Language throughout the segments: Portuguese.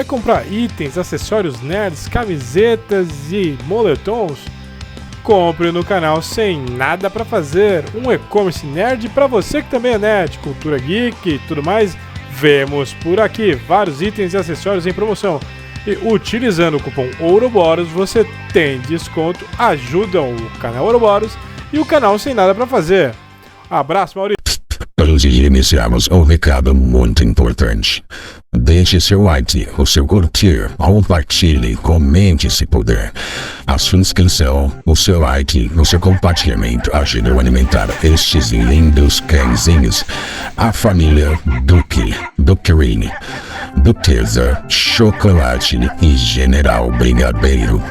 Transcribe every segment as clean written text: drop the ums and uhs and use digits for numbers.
vai comprar itens, acessórios nerds, camisetas e moletons? Compre no canal Sem Nada Pra Fazer, um e-commerce nerd pra você que também é nerd, cultura geek e tudo mais. Vemos por aqui vários itens e acessórios em promoção. E utilizando o cupom Ouroboros você tem desconto, ajudam o canal Ouroboros e o canal Sem Nada Pra Fazer. Abraço, Maurício. Antes de iniciarmos, um recado muito importante. Deixe seu like, o seu curtir, compartilhe, comente se puder. A sua inscrição, o seu like, o seu compartilhamento ajudam a alimentar estes lindos cãezinhos. A família Duquerini, Duquesa, Chocolate e General Brigadeiro.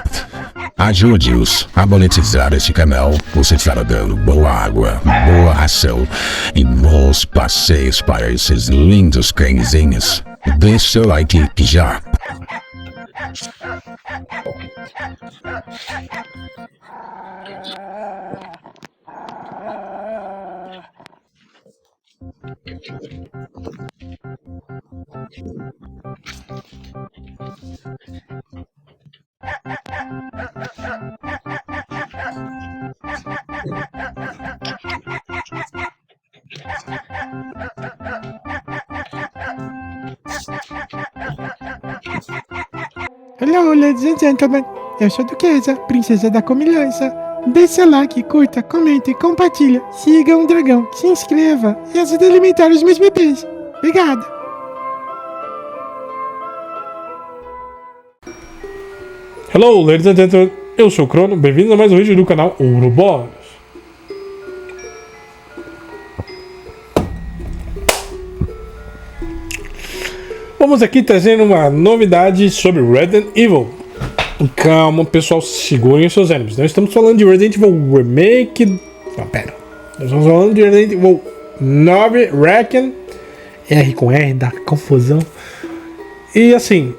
Ajude-os a monetizar este canal. Você estará dando boa água, boa ração e bons passeios para esses lindos cãezinhos. Deixe seu like já. Hello, ladies and gentlemen. Eu sou a Duquesa, princesa da comilança. Deixe seu like, curta, comente, compartilha, siga o dragão, se inscreva e ajude a alimentar os meus bebês. Obrigada. Hello, ladies and gentlemen, eu sou o Crono, bem-vindos a mais um vídeo do canal Ouroboros. Vamos aqui trazendo uma novidade sobre Resident Evil. Calma, pessoal, segurem os seus ânimos. Nós estamos falando de Resident Evil Remake... Não, pera. Nós estamos falando de Resident Evil 9 Reckon. R com R, dá confusão. E assim...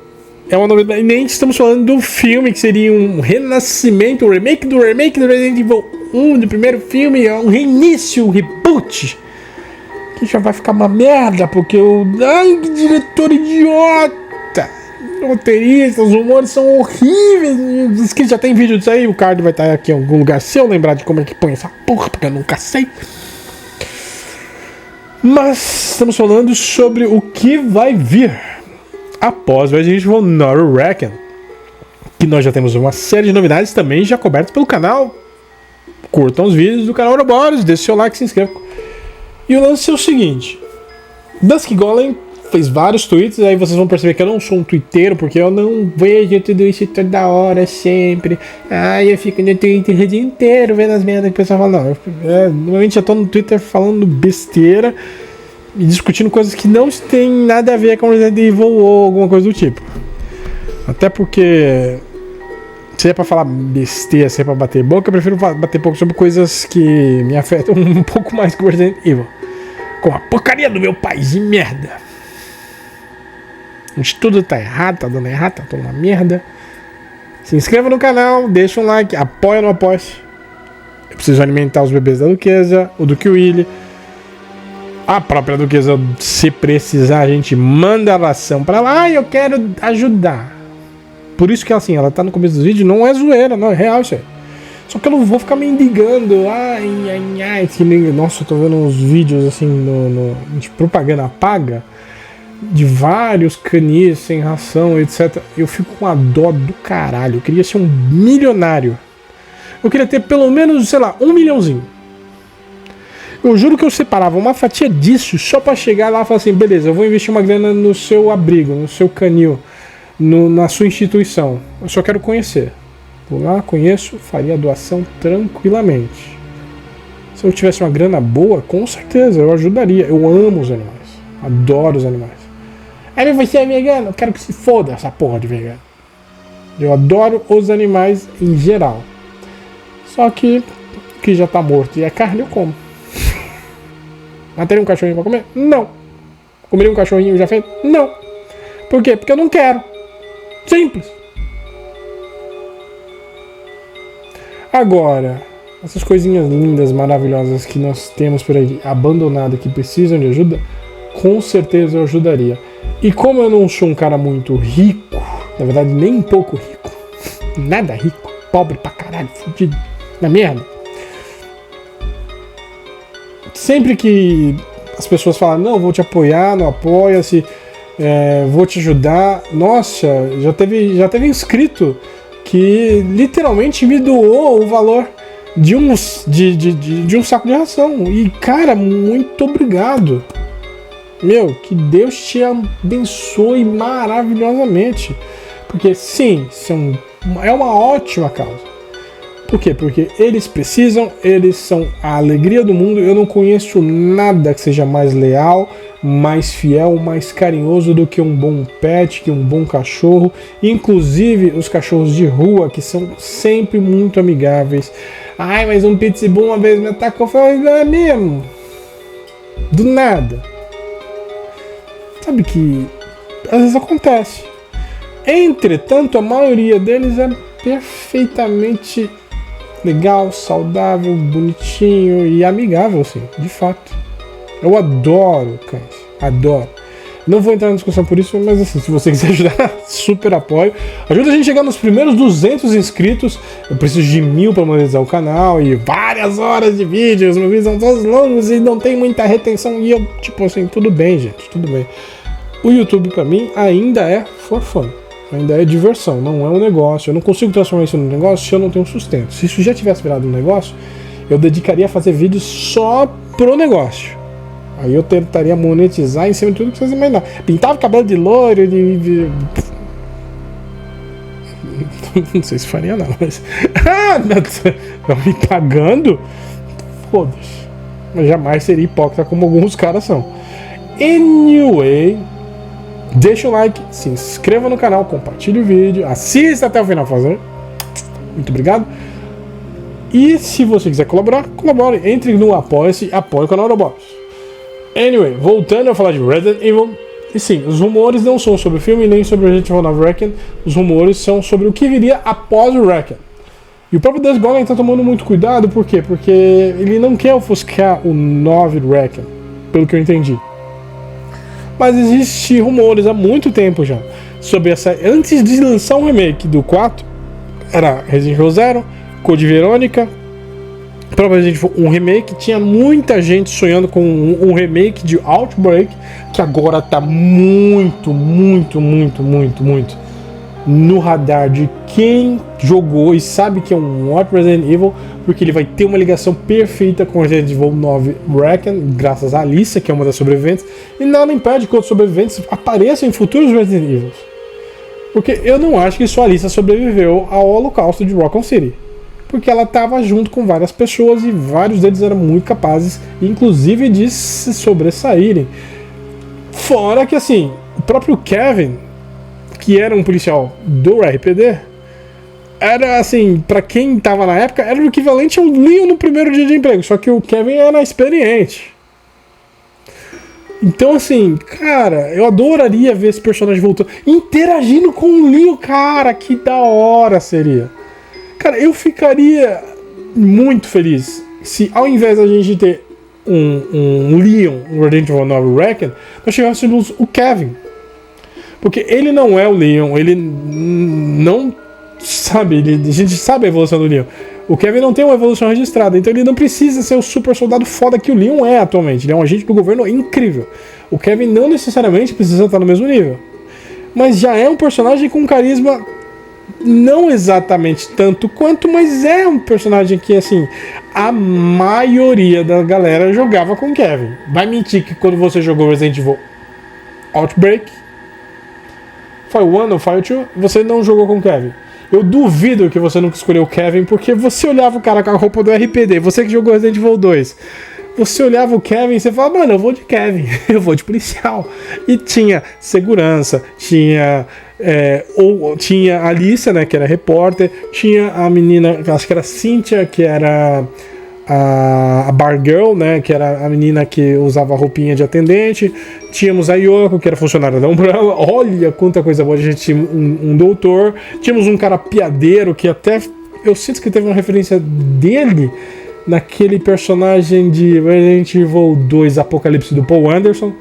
É uma novidade, nem estamos falando do filme, que seria um renascimento, um remake do Resident Evil 1, do primeiro filme, um reinício, um reboot, que já vai ficar uma merda, porque ai, que diretor idiota, roteirista, os humores são horríveis, diz que já tem vídeo disso aí, o card vai estar aqui em algum lugar, se eu lembrar de como é que põe essa porra, porque eu nunca sei. Mas estamos falando sobre o que vai vir após o Resident Evil 9 Reckon, que nós já temos uma série de novidades também já cobertas pelo canal. Curtam os vídeos do canal Ouroboros, deixe seu like, se inscreva. E o lance é o seguinte: Dusk Golem fez vários tweets, aí vocês vão perceber que eu não sou um twitteiro, porque eu não vejo tudo isso toda hora, sempre. Eu fico no Twitter o dia inteiro vendo as merdas que o pessoal fala. Não, normalmente eu tô no Twitter falando besteira e discutindo coisas que não têm nada a ver com Resident Evil ou alguma coisa do tipo. Até porque, se é pra falar besteira, se é pra bater boca, eu prefiro bater pouco sobre coisas que me afetam um pouco mais que o Resident Evil. Com a porcaria do meu país de merda. Onde tudo tá errado, tá dando errado, tá toda uma merda. Se inscreva no canal, deixa um like, apoia no apoia-se. Eu preciso alimentar os bebês da Duquesa, o Duque Willy. A própria Duquesa, se precisar, a gente manda a ração pra lá. Eu quero ajudar. Por isso que assim, ela tá no começo do vídeo, não é zoeira, não é real isso aí. Só que eu não vou ficar mendigando. Nossa, eu tô vendo uns vídeos assim de propaganda paga de vários canis sem ração, etc. Eu fico com a dó do caralho. Eu queria ser um milionário. Eu queria ter pelo menos, sei lá, 1 milhãozinho. Eu juro que eu separava uma fatia disso só pra chegar lá e falar assim: beleza, eu vou investir uma grana no seu abrigo, no seu canil, na sua instituição. Eu só quero conhecer. Vou lá, conheço, faria a doação tranquilamente. Se eu tivesse uma grana boa, com certeza eu ajudaria. Eu amo os animais. Adoro os animais. Aí você é vegano? Eu quero que se foda essa porra de vegano. Eu adoro os animais em geral. Só que já tá morto e é carne, eu como. Mataria um cachorrinho pra comer? Não. Comeria um cachorrinho já feito? Não. Por quê? Porque eu não quero. Simples. Agora, essas coisinhas lindas, maravilhosas que nós temos por aí, abandonadas, que precisam de ajuda, com certeza eu ajudaria. E como eu não sou um cara muito rico, na verdade nem um pouco rico, nada rico, pobre pra caralho, fudido, na merda. Sempre que as pessoas falam, não, vou te apoiar, não apoia-se, vou te ajudar. Nossa, já teve inscrito que literalmente me doou o valor de um saco de ração. E, cara, muito obrigado. Meu, que Deus te abençoe maravilhosamente. Porque, sim, é uma ótima causa. Por quê? Porque eles precisam, eles são a alegria do mundo. Eu não conheço nada que seja mais leal, mais fiel, mais carinhoso do que um bom pet, que um bom cachorro. Inclusive os cachorros de rua, que são sempre muito amigáveis. Ai, mas um pitbull uma vez me atacou. Eu falei, não é mesmo? Do nada. Sabe que às vezes acontece. Entretanto, a maioria deles é perfeitamente legal, saudável, bonitinho e amigável, sim, de fato. Eu adoro cães, adoro. Não vou entrar na discussão por isso, mas assim, se você quiser ajudar, super apoio. Ajuda a gente a chegar nos primeiros 200 inscritos. Eu preciso de 1000 para monetizar o canal e várias horas de vídeos. Meus vídeos são todos longos e não tem muita retenção. E eu, tipo assim, tudo bem, gente, tudo bem. O YouTube para mim ainda é for fun. Ainda é diversão, não é um negócio. Eu não consigo transformar isso num negócio se eu não tenho sustento. Se isso já tivesse virado um negócio, eu dedicaria a fazer vídeos só pro negócio. Aí eu tentaria monetizar em cima de tudo que vocês imaginarem. Pintava o cabelo de loiro, não sei se faria não, mas... Estão me pagando? Foda-se. Mas jamais seria hipócrita como alguns caras são. Anyway... Deixa o like, se inscreva no canal, compartilhe o vídeo, assista até o final fazer. Muito obrigado. E se você quiser colaborar, colabore. Entre no Apoia-se, apoie o canal do Boss. Anyway, voltando a falar de Resident Evil. E sim, os rumores não são sobre o filme nem sobre Resident Evil 9 Reckon. Os rumores são sobre o que viria após o Reckon. E o próprio Dust Goblin está tomando muito cuidado, por quê? Porque ele não quer ofuscar o 9 Reckon, pelo que eu entendi. Mas existem rumores há muito tempo já sobre essa. Antes de lançar um remake do 4, era Resident Evil 0, Code Verônica, próprio Resident Evil um remake. Tinha muita gente sonhando com um remake de Outbreak, que agora tá muito no radar de quem jogou e sabe que é um ótimo Resident Evil, porque ele vai ter uma ligação perfeita com Resident Evil 9 Reckon, graças a Alyssa, que é uma das sobreviventes, e nada impede que outros sobreviventes apareçam em futuros Resident Evil. Porque eu não acho que só a Alyssa sobreviveu ao holocausto de Raccoon City, porque ela estava junto com várias pessoas e vários deles eram muito capazes, inclusive de se sobressaírem. Fora que assim, o próprio Kevin, que era um policial do RPD, era assim, pra quem tava na época, era o equivalente ao Leon no primeiro dia de emprego, só que o Kevin era experiente. Então assim, cara, eu adoraria ver esse personagem voltando, interagindo com o Leon, cara, que da hora seria. Cara, eu ficaria muito feliz se ao invés da gente ter um Leon, um Resident Evil 9 Reckon, nós tivéssemos o Kevin. Porque ele não é o Leon, ele não sabe, a gente sabe a evolução do Leon. O Kevin não tem uma evolução registrada, então ele não precisa ser o super soldado foda que o Leon é atualmente. Ele é um agente do governo incrível. O Kevin não necessariamente precisa estar no mesmo nível. Mas já é um personagem com carisma, não exatamente tanto quanto, mas é um personagem que, assim, a maioria da galera jogava com o Kevin. Vai mentir que quando você jogou Resident Evil Outbreak, Fire 1 ou Fire 2, você não jogou com o Kevin. Eu duvido que você nunca escolheu o Kevin, porque você olhava o cara com a roupa do RPD, você que jogou Resident Evil 2, você olhava o Kevin e você falava, mano, eu vou de Kevin, eu vou de policial. E tinha segurança, tinha tinha a Alyssa, né, que era repórter, tinha a menina, acho que era Cynthia, que era a Bar Girl, né, que era a menina que usava a roupinha de atendente. Tínhamos a Yoko, que era funcionária da Umbrella. Olha quanta coisa boa. A gente tinha um doutor. Tínhamos um cara piadeiro, que até eu sinto que teve uma referência dele naquele personagem de Resident Evil 2 Apocalipse do Paul Anderson.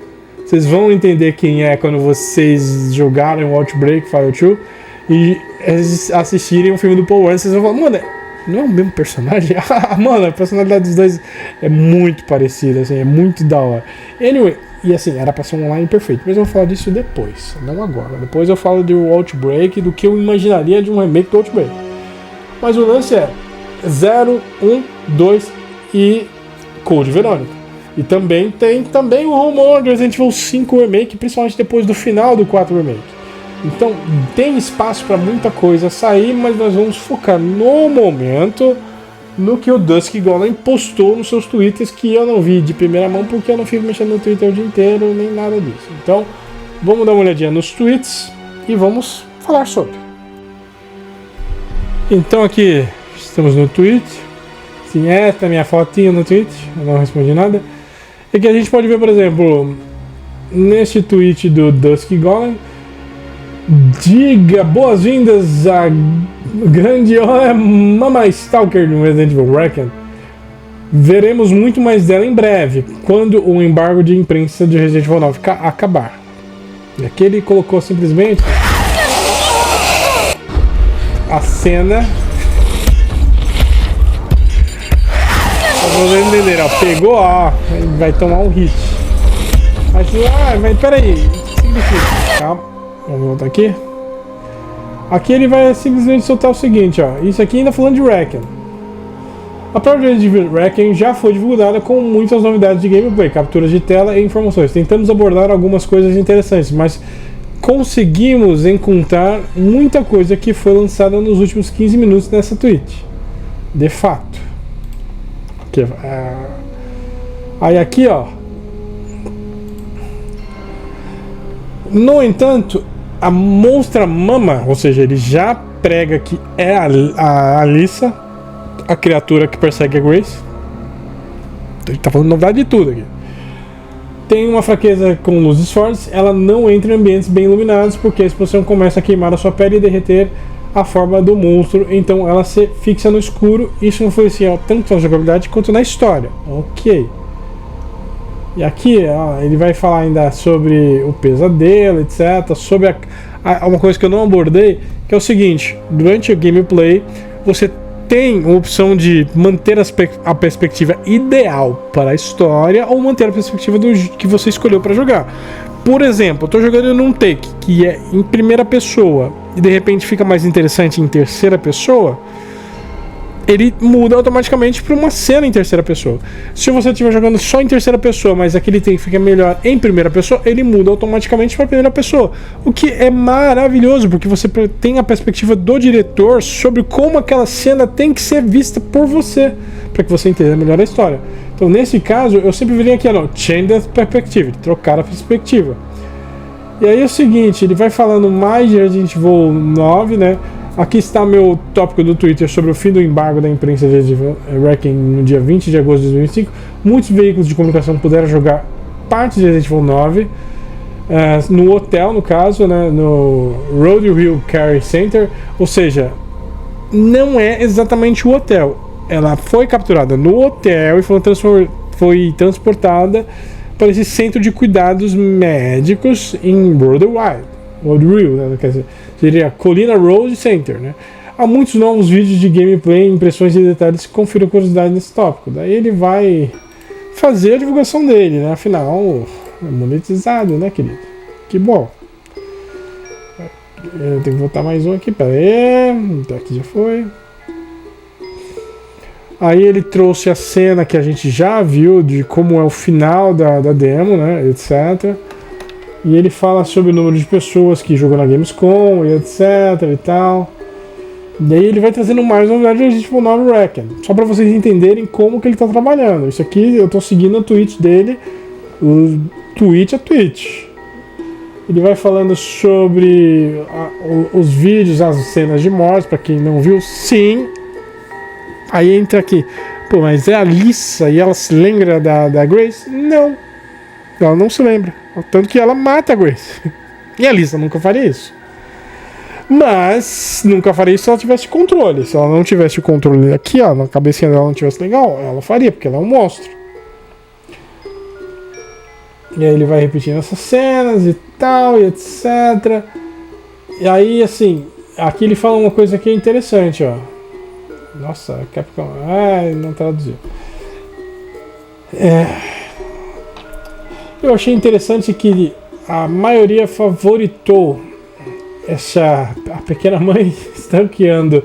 Vocês vão entender quem é quando vocês jogarem o Outbreak Fire 2 e assistirem o filme do Paul Walker. Vocês vão falar, mano, não é o mesmo personagem? Mano, a personalidade dos dois é muito parecida, assim, é muito da hora. Anyway, e assim, era pra ser um online perfeito, mas eu vou falar disso depois, não agora. Depois eu falo do Outbreak, do que eu imaginaria de um remake do Outbreak. Mas o lance é 0, 1, 2 e Code Verônica. E também tem o rumor do Resident Evil 5 Remake, principalmente depois do final do 4 Remake. Então tem espaço para muita coisa sair, mas nós vamos focar no momento no que o Dusk Golem postou nos seus twitters, que eu não vi de primeira mão porque eu não fico mexendo no Twitter o dia inteiro, nem nada disso. Então vamos dar uma olhadinha nos tweets e vamos falar sobre. Então aqui estamos no tweet. Sim, esta é a minha fotinha no tweet, eu não respondi nada. E que a gente pode ver, por exemplo, neste tweet do Dusk Golem, diga boas-vindas à grande Mama Stalker no Resident Evil Reckon. Veremos muito mais dela em breve, quando o embargo de imprensa de Resident Evil 9 acabar. E aqui ele colocou simplesmente a cena. Pra vocês entenderem, ó, pegou, ó, vai tomar um hit. Mas peraí, o que significa? Calma, vamos voltar aqui. Aqui ele vai simplesmente soltar o seguinte, ó, isso aqui ainda falando de Reckon. A própria de Reckon já foi divulgada com muitas novidades de gameplay, capturas de tela e informações. Tentamos abordar algumas coisas interessantes, mas conseguimos encontrar muita coisa que foi lançada nos últimos 15 minutos nessa tweet. De fato. Aí aqui, ó. No entanto, a Monstra Mama, ou seja, ele já prega que é a Alyssa, a criatura que persegue a Grace. Ele tá falando novidade de tudo aqui. Tem uma fraqueza com luzes fortes, ela não entra em ambientes bem iluminados porque a explosão começa a queimar a sua pele e derreter a forma do monstro, então ela se fixa no escuro. Isso influencia tanto na jogabilidade quanto na história. Ok. E aqui ó, ele vai falar ainda sobre o pesadelo, etc. Sobre uma coisa que eu não abordei, que é o seguinte: durante o gameplay você tem a opção de manter a perspectiva ideal para a história ou manter a perspectiva que você escolheu para jogar. Por exemplo, eu estou jogando num take que é em primeira pessoa e de repente fica mais interessante em terceira pessoa, ele muda automaticamente para uma cena em terceira pessoa. Se você estiver jogando só em terceira pessoa, mas aquele take fica melhor em primeira pessoa, ele muda automaticamente para a primeira pessoa. O que é maravilhoso, porque você tem a perspectiva do diretor sobre como aquela cena tem que ser vista por você, para que você entenda melhor a história. Então, nesse caso, eu sempre viria aqui, ó, change the perspective, trocar a perspectiva. E aí é o seguinte, ele vai falando mais de Resident Evil 9, né? Aqui está meu tópico do Twitter sobre o fim do embargo da imprensa de Resident Evil Reckon no dia 20 de agosto de 2005. Muitos veículos de comunicação puderam jogar parte de Resident Evil 9 no hotel, no caso, né? No Road Hill Carry Center, ou seja, não é exatamente o hotel. Ela foi capturada no hotel e foi transportada para esse centro de cuidados médicos em Road Hill, né? Quer dizer, seria Colina Road Center, né? Há muitos novos vídeos de gameplay, impressões e detalhes que confiram curiosidade nesse tópico. Daí ele vai fazer a divulgação dele, né? Afinal, é monetizado, né, querido? Que bom. Eu tenho que botar mais um aqui, pera aí. Aqui já foi. Aí ele trouxe a cena que a gente já viu de como é o final da demo, né, etc. E ele fala sobre o número de pessoas que jogam na Gamescom, e etc e tal. E aí ele vai trazendo mais novidades de Resident Evil 9 Reckon, só para vocês entenderem como que ele está trabalhando. Isso aqui eu estou seguindo o tweet dele, o tweet a tweet. Ele vai falando sobre os vídeos, as cenas de morte, para quem não viu, sim. Aí entra aqui, pô, mas é a Alyssa e ela se lembra da Grace? Não, ela não se lembra. Tanto que ela mata a Grace. E a Alyssa nunca faria isso. Mas nunca faria isso se ela tivesse controle. Se ela não tivesse o controle aqui, ó, na cabecinha dela não tivesse legal, ela faria, porque ela é um monstro. E aí ele vai repetindo essas cenas e tal, e etc. E aí, assim, aqui ele fala uma coisa que é interessante, ó. Nossa, Capcom... não traduziu. Eu achei interessante que a maioria favoritou a pequena mãe stalkeando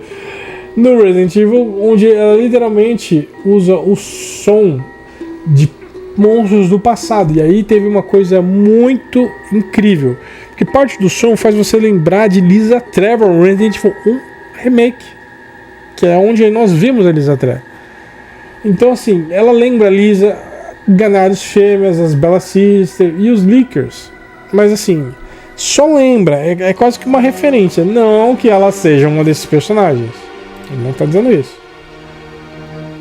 no Resident Evil, onde ela literalmente usa o som de monstros do passado. E aí teve uma coisa muito incrível, porque parte do som faz você lembrar de Lisa Trevor, Resident Evil 1 Remake, que é onde nós vimos a Lisa Trevor. Então assim, ela lembra a Lisa, Ganários Fêmeas, as Bella Sister e os Lickers. Mas assim, só lembra, é quase que uma referência, não que ela seja uma desses personagens. Ele não está dizendo isso.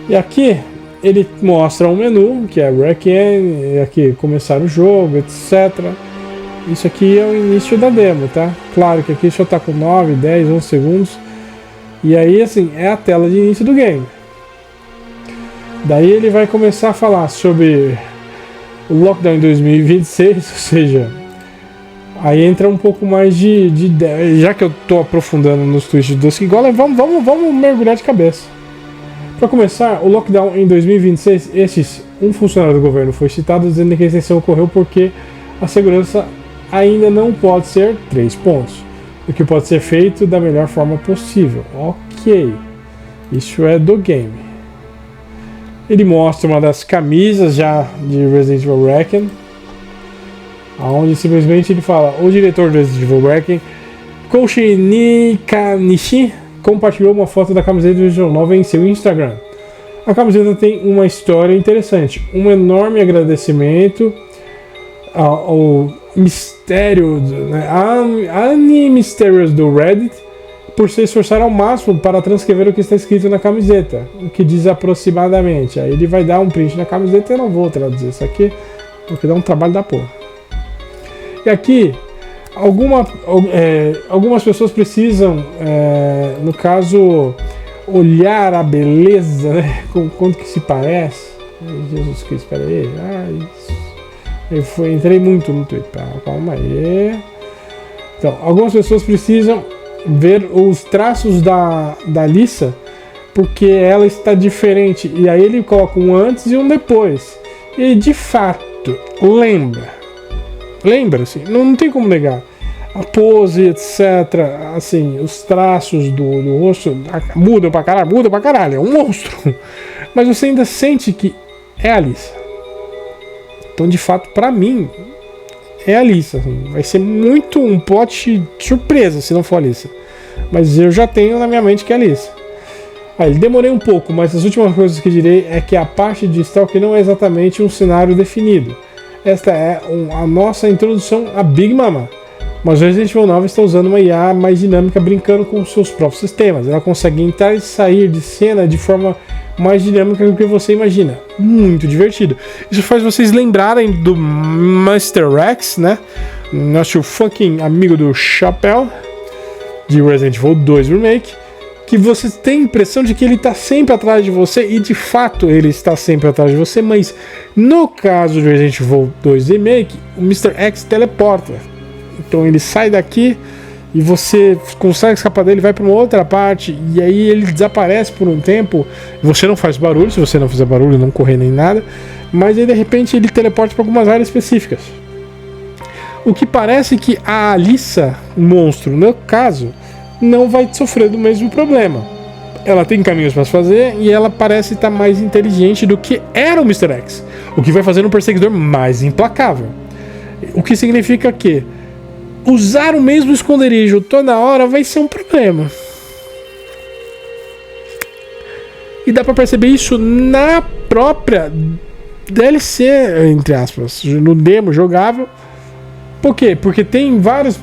E aqui ele mostra um menu, que é Requiem, aqui começar o jogo, etc. Isso aqui é o início da demo, tá? Claro que aqui só tá com 9, 10, 11 segundos. E aí, assim, é a tela de início do game. Daí ele vai começar a falar sobre o lockdown em 2026, ou seja, aí entra um pouco mais de já que eu tô aprofundando nos tweets do Skigola, vamos mergulhar de cabeça. Para começar, o lockdown em 2026, um funcionário do governo foi citado dizendo que a extensão ocorreu porque a segurança ainda não pode ser 3 pontos, o que pode ser feito da melhor forma possível. Ok, isso é do game. Ele mostra uma das camisas já de Resident Evil Requiem, onde simplesmente ele fala: o diretor do Resident Evil Requiem, Koushi Nikanishi, compartilhou uma foto da camiseta do Resident Evil 9 em seu Instagram. A camiseta tem uma história interessante, um enorme agradecimento ao mistério, Annie Mysterious do Reddit, por se esforçar ao máximo para transcrever o que está escrito na camiseta, o que diz aproximadamente. Aí ele vai dar um print na camiseta, eu não vou traduzir isso aqui, porque dá um trabalho da porra. E aqui, algumas pessoas precisam, no caso, olhar a beleza, né? Quanto que se parece. Jesus Cristo, espera aí. Entrei muito no Twitter. Calma aí. Então, algumas pessoas precisam ver os traços da Lisa, porque ela está diferente. E aí ele coloca um antes e um depois. E de fato, lembra-se, não tem como negar. A pose, etc. Assim, os traços do rosto mudam pra caralho, é um monstro. Mas você ainda sente que é a Lisa. Então, de fato, pra mim, é a Lisa. Assim, vai ser muito um plot surpresa se não for a Lisa. Mas eu já tenho na minha mente que é a Lisa. Aí, demorei um pouco, mas as últimas coisas que direi é que a parte de Stalker não é exatamente um cenário definido. Esta é a nossa introdução a Big Mama. Mas o Resident Evil 9 está usando uma IA mais dinâmica, brincando com seus próprios sistemas. Ela consegue entrar e sair de cena de forma mais dinâmica do que você imagina. Muito divertido. Isso faz vocês lembrarem do Mr. Rex, né? Nosso fucking amigo do chapéu de Resident Evil 2 Remake, que você tem a impressão de que ele está sempre atrás de você, e de fato ele está sempre atrás de você, mas no caso de Resident Evil 2 Remake, o Mr. X teleporta. Então ele sai daqui e você consegue escapar dele, vai para uma outra parte, e aí ele desaparece por um tempo. Você não faz barulho, se você não fizer barulho, não correr nem nada, mas aí de repente ele teleporta para algumas áreas específicas. O que parece que a Lisa, o monstro, no caso, não vai sofrer do mesmo problema. Ela tem caminhos para fazer e ela parece estar mais inteligente do que era o Mr. X, o que vai fazer um perseguidor mais implacável. O que significa que usar o mesmo esconderijo toda hora vai ser um problema. E dá pra perceber isso na própria DLC, entre aspas, no demo jogável. Por quê? Porque tem várias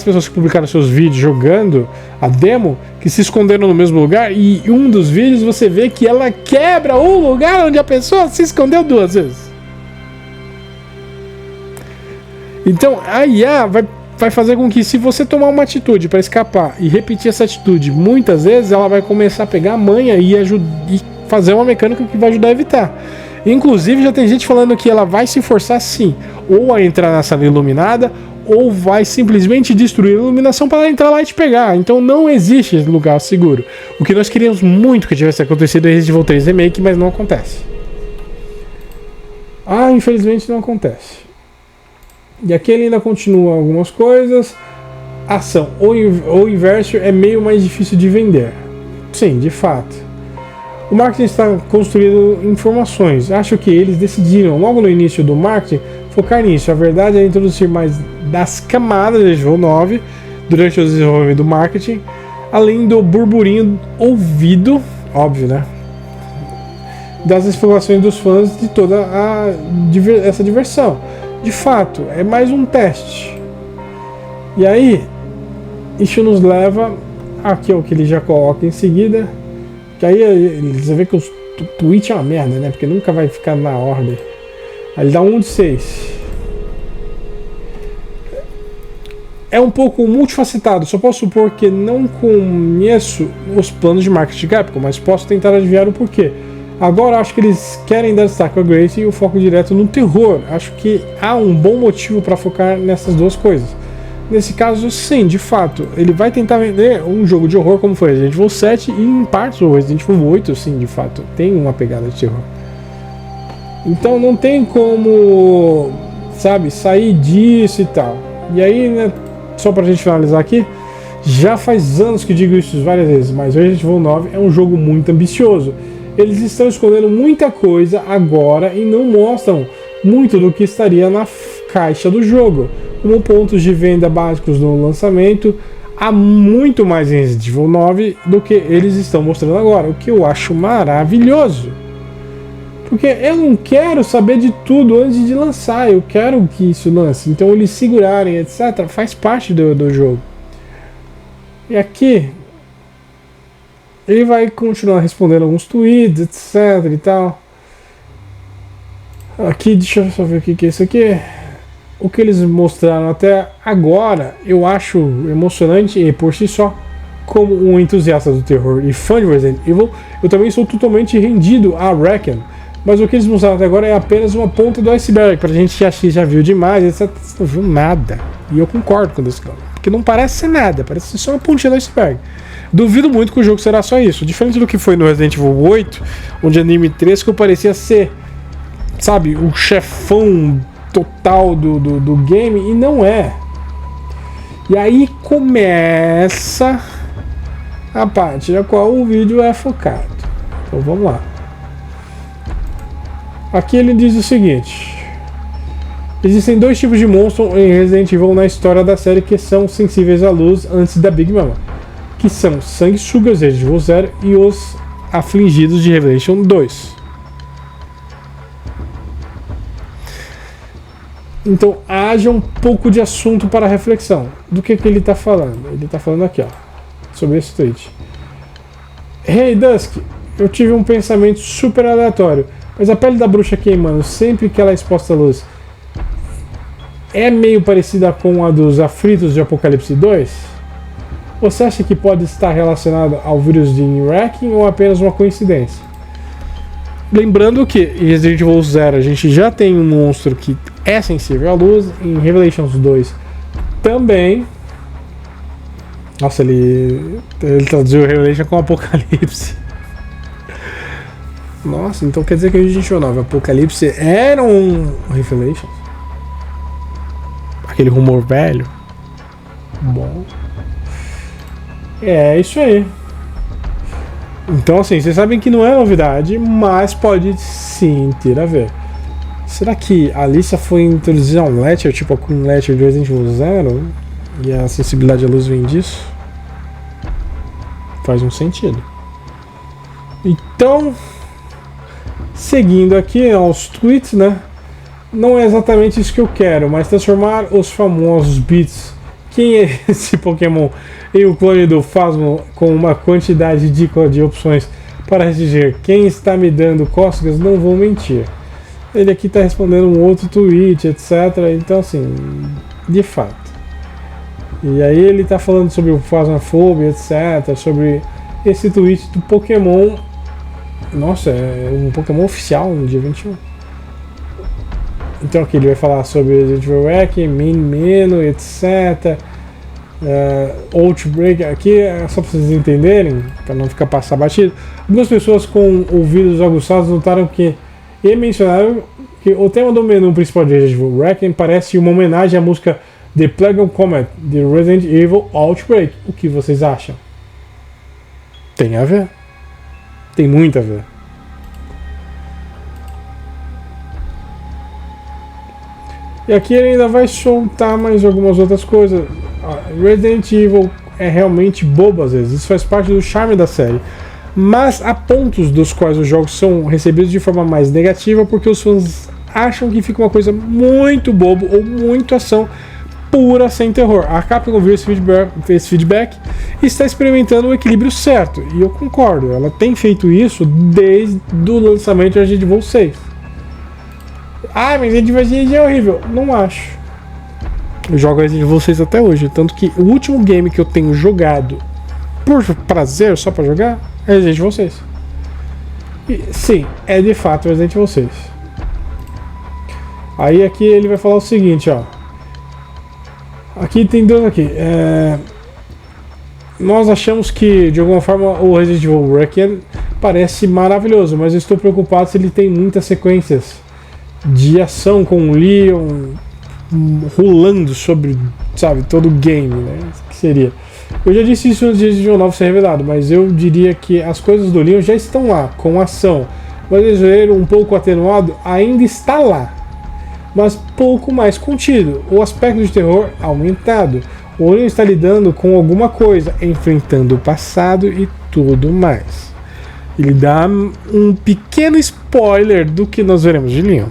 pessoas que publicaram seus vídeos jogando a demo, que se esconderam no mesmo lugar, e um dos vídeos você vê que ela quebra o lugar onde a pessoa se escondeu 2 vezes. Então a IA vai fazer com que, se você tomar uma atitude para escapar e repetir essa atitude muitas vezes, ela vai começar a pegar a manha e fazer uma mecânica que vai ajudar a evitar. Inclusive já tem gente falando que ela vai se forçar sim, ou a entrar na sala iluminada, ou vai simplesmente destruir a iluminação para ela entrar lá e te pegar. Então não existe lugar seguro. O que nós queríamos muito que tivesse acontecido é Resident Evil 3 Remake, mas não acontece. Infelizmente não acontece. E aqui ele ainda continua algumas coisas. Ação. O inverso é meio mais difícil de vender. Sim, de fato. O marketing está construindo informações. Acho que eles decidiram, logo no início do marketing, focar nisso. A verdade é introduzir mais das camadas de Resident Evil 9 durante o desenvolvimento do marketing, além do burburinho ouvido, óbvio, né? Das especulações dos fãs de toda essa diversão. De fato, é mais um teste. E aí, isso nos leva aqui ao que ele já coloca em seguida. Que aí você vê que o tweet é uma merda, né? Porque nunca vai ficar na ordem. Aí ele dá 1 de 6. É um pouco multifacetado. Só posso supor que não conheço os planos de marketing de Capcom, mas posso tentar adivinhar o porquê. Agora acho que eles querem dar destaque ao Grace e o foco direto no terror. Acho que há um bom motivo para focar nessas duas coisas. Nesse caso, sim, de fato, ele vai tentar vender um jogo de horror como foi Resident Evil 7 e em partes o Resident Evil 8, sim, de fato, tem uma pegada de terror. Então não tem como, sabe, sair disso e tal. E aí, né, só pra gente finalizar aqui, já faz anos que digo isso várias vezes, mas Resident Evil 9 é um jogo muito ambicioso. Eles estão escondendo muita coisa agora e não mostram muito do que estaria na caixa do jogo, como pontos de venda básicos no lançamento. Há muito mais em Resident Evil 9 do que eles estão mostrando agora, o que eu acho maravilhoso. Porque eu não quero saber de tudo antes de lançar, eu quero que isso lance. Então eles segurarem, etc., faz parte do jogo. E aqui ele vai continuar respondendo alguns tweets, etc. e tal. Aqui, deixa eu só ver o que é isso aqui. O que eles mostraram até agora, eu acho emocionante e por si só, como um entusiasta do terror e fã de Resident Evil, eu também sou totalmente rendido a Reckon. Mas o que eles mostraram até agora é apenas uma ponta do iceberg. Pra gente que acha que já viu demais, etc. Você não viu nada. E eu concordo com isso, porque não parece ser nada, parece ser só uma pontinha do iceberg. Duvido muito que o jogo será só isso. Diferente do que foi no Resident Evil 8, onde Anime 3 que parecia ser, sabe, o chefão total do game, e não é. E aí começa a parte na qual o vídeo é focado. Então vamos lá. Aqui ele diz o seguinte: existem dois tipos de monstros em Resident Evil na história da série que são sensíveis à luz antes da Big Mama, que são sanguessugas de Resident Evil 0 e os afligidos de Revelation 2. Então haja um pouco de assunto para reflexão. Do que ele está falando? Ele está falando aqui, ó, sobre esse tweet. Hey Dusk, eu tive um pensamento super aleatório, mas a pele da bruxa queimando sempre que ela é exposta à luz é meio parecida com a dos aflitos de Apocalipse 2? Você acha que pode estar relacionado ao vírus de Wrecking ou apenas uma coincidência? Lembrando que em Resident Evil 0 a gente já tem um monstro que é sensível à luz, em Revelations 2 também. Nossa, ele traduziu Revelation com Apocalipse. Nossa, então quer dizer que em Resident Evil 9 Apocalipse era um Revelations? Aquele rumor velho? Bom. É isso aí. Então assim, vocês sabem que não é novidade, mas pode sim ter a ver. Será que a Alicia foi introduzir um Ledger, tipo com Ledger de Resident Evil 0? E a sensibilidade à luz vem disso? Faz um sentido. Então, seguindo aqui aos tweets, né? Não é exatamente isso que eu quero, mas transformar os famosos bits. Quem é esse Pokémon em um clone do Phasmo com uma quantidade ridícula de opções para dizer quem está me dando cócegas, não vou mentir. Ele aqui está respondendo um outro tweet, etc. Então assim, de fato. E aí ele está falando sobre o Phasmophobia, etc. Sobre esse tweet do Pokémon Nossa, é um Pokémon oficial no dia 21. Então aqui ele vai falar sobre Resident Evil Requiem, Meno, etc. Outbreak, aqui é só para vocês entenderem, para não ficar passar batido. Algumas pessoas com ouvidos aguçados notaram que e mencionaram que o tema do menu principal de Resident Evil Requiem parece uma homenagem à música The Plague of Comet de Resident Evil Outbreak. O que vocês acham? Tem a ver. Tem muito a ver. E aqui ele ainda vai soltar mais algumas outras coisas. Resident Evil é realmente bobo às vezes, isso faz parte do charme da série. Mas há pontos dos quais os jogos são recebidos de forma mais negativa porque os fãs acham que fica uma coisa muito bobo ou muito ação pura sem terror. A Capcom viu esse feedback e está experimentando o equilíbrio certo. E eu concordo, ela tem feito isso desde o lançamento de Resident Evil 6. Ah, mas Resident Evil é horrível. Não acho. Eu jogo Resident Evil 6 até hoje. Tanto que o último game que eu tenho jogado por prazer, só pra jogar, é Resident Evil 6. E, sim, é de fato Resident Evil 6. Aí aqui ele vai falar o seguinte, ó. Aqui tem dois aqui. Nós achamos que, de alguma forma, o Resident Evil Requiem parece maravilhoso, mas eu estou preocupado se ele tem muitas sequências de ação com o Leon rolando sobre, sabe, todo o game, né? Que seria. Eu já disse isso antes de Resident Evil 9 ser revelado, mas eu diria que as coisas do Leon já estão lá, com ação. O exagero um pouco atenuado ainda está lá, mas pouco mais contido. O aspecto de terror aumentado. O Leon está lidando com alguma coisa, enfrentando o passado e tudo mais. Ele dá um pequeno spoiler do que nós veremos de Leon.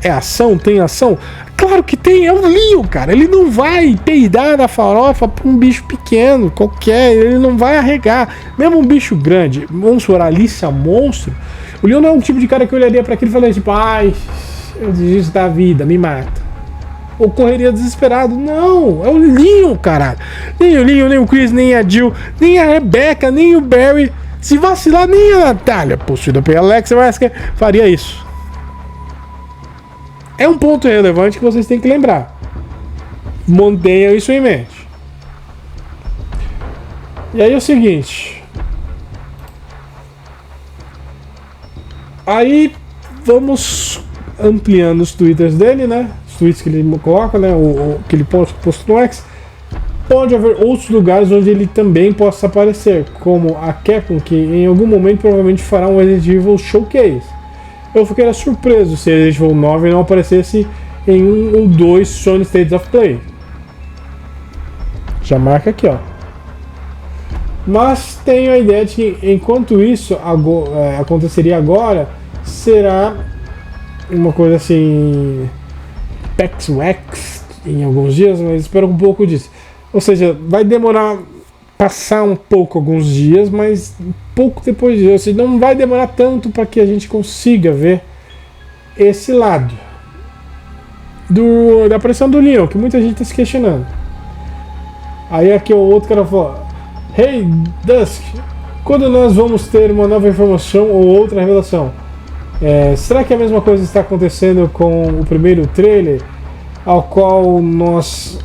É ação? Tem ação? Claro que tem, é um Leon, cara. Ele não vai peidar na farofa pra um bicho pequeno, qualquer, ele não vai arregar. Mesmo um bicho grande, vamos supor, Alicia Monstro, o Leon não é um tipo de cara que olharia pra aquilo e falaria tipo, ai, eu desisto da vida, me mata. Ou correria desesperado. Não, é o Leon, caralho. Nem o Leon, nem o Chris, nem a Jill, nem a Rebecca, nem o Barry. Se vacilar, nem a Natália, possuída pela Alexa Wesker, faria isso. É um ponto relevante que vocês têm que lembrar. Mantenham isso em mente. E aí é o seguinte. Aí vamos ampliando os twitters dele, né? Os tweets que ele coloca, né? O que ele posta no X. Pode haver outros lugares onde ele também possa aparecer, como a Capcom, que em algum momento provavelmente fará um Resident Evil Showcase. Eu ficaria surpreso se Resident Evil 9 não aparecesse em um ou dois Sony States of Play. Já marca aqui, ó. Mas tenho a ideia de que enquanto isso aconteceria agora, será uma coisa assim, PAX Wax em alguns dias, mas espero um pouco disso. Ou seja, vai demorar passar um pouco alguns dias, mas pouco depois disso, ou seja, não vai demorar tanto para que a gente consiga ver esse lado da aparição do Leon, que muita gente está se questionando. Aí aqui o outro cara fala: Hey Dusk, quando nós vamos ter uma nova informação ou outra revelação? Será que a mesma coisa está acontecendo com o primeiro trailer, ao qual nós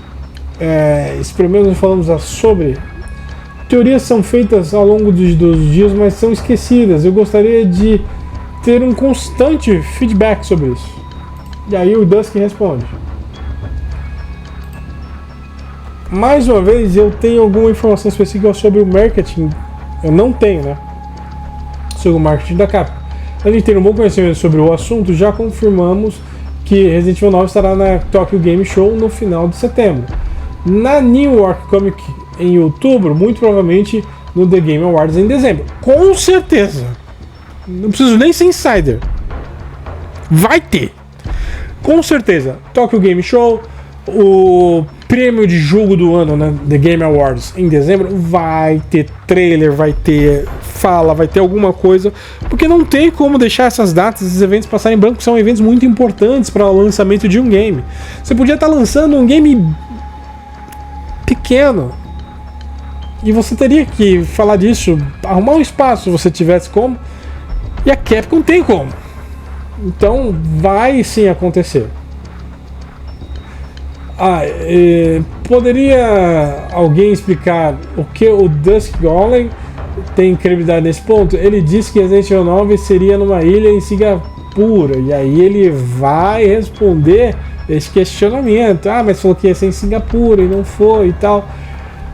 experimentamos e falamos sobre? Teorias são feitas ao longo dos dias, mas são esquecidas. Eu gostaria de ter um constante feedback sobre isso. E aí o Dusk responde: mais uma vez, eu tenho alguma informação específica sobre o marketing. Eu não tenho, né? Sobre o marketing da Capcom. A gente tem um bom conhecimento sobre o assunto. Já confirmamos que Resident Evil 9 estará na Tokyo Game Show no final de setembro. Na New York Comic em outubro, muito provavelmente no The Game Awards em dezembro. Com certeza. Não preciso nem ser insider. Vai ter. Com certeza. Tokyo Game Show, o prêmio de jogo do ano, né, The Game Awards em dezembro, vai ter trailer, vai ter fala, vai ter alguma coisa, porque não tem como deixar essas datas, esses eventos passarem em branco, que são eventos muito importantes para o lançamento de um game. Você podia estar lançando um game pequeno e você teria que falar disso, arrumar um espaço se você tivesse como, E a Capcom tem como. Então vai sim acontecer. Poderia alguém explicar o que o Dusk Golem tem credibilidade nesse ponto? Ele disse que Resident Evil 9 seria numa ilha em Singapura. E aí ele vai responder esse questionamento. Mas falou que ia ser em Singapura e não foi e tal.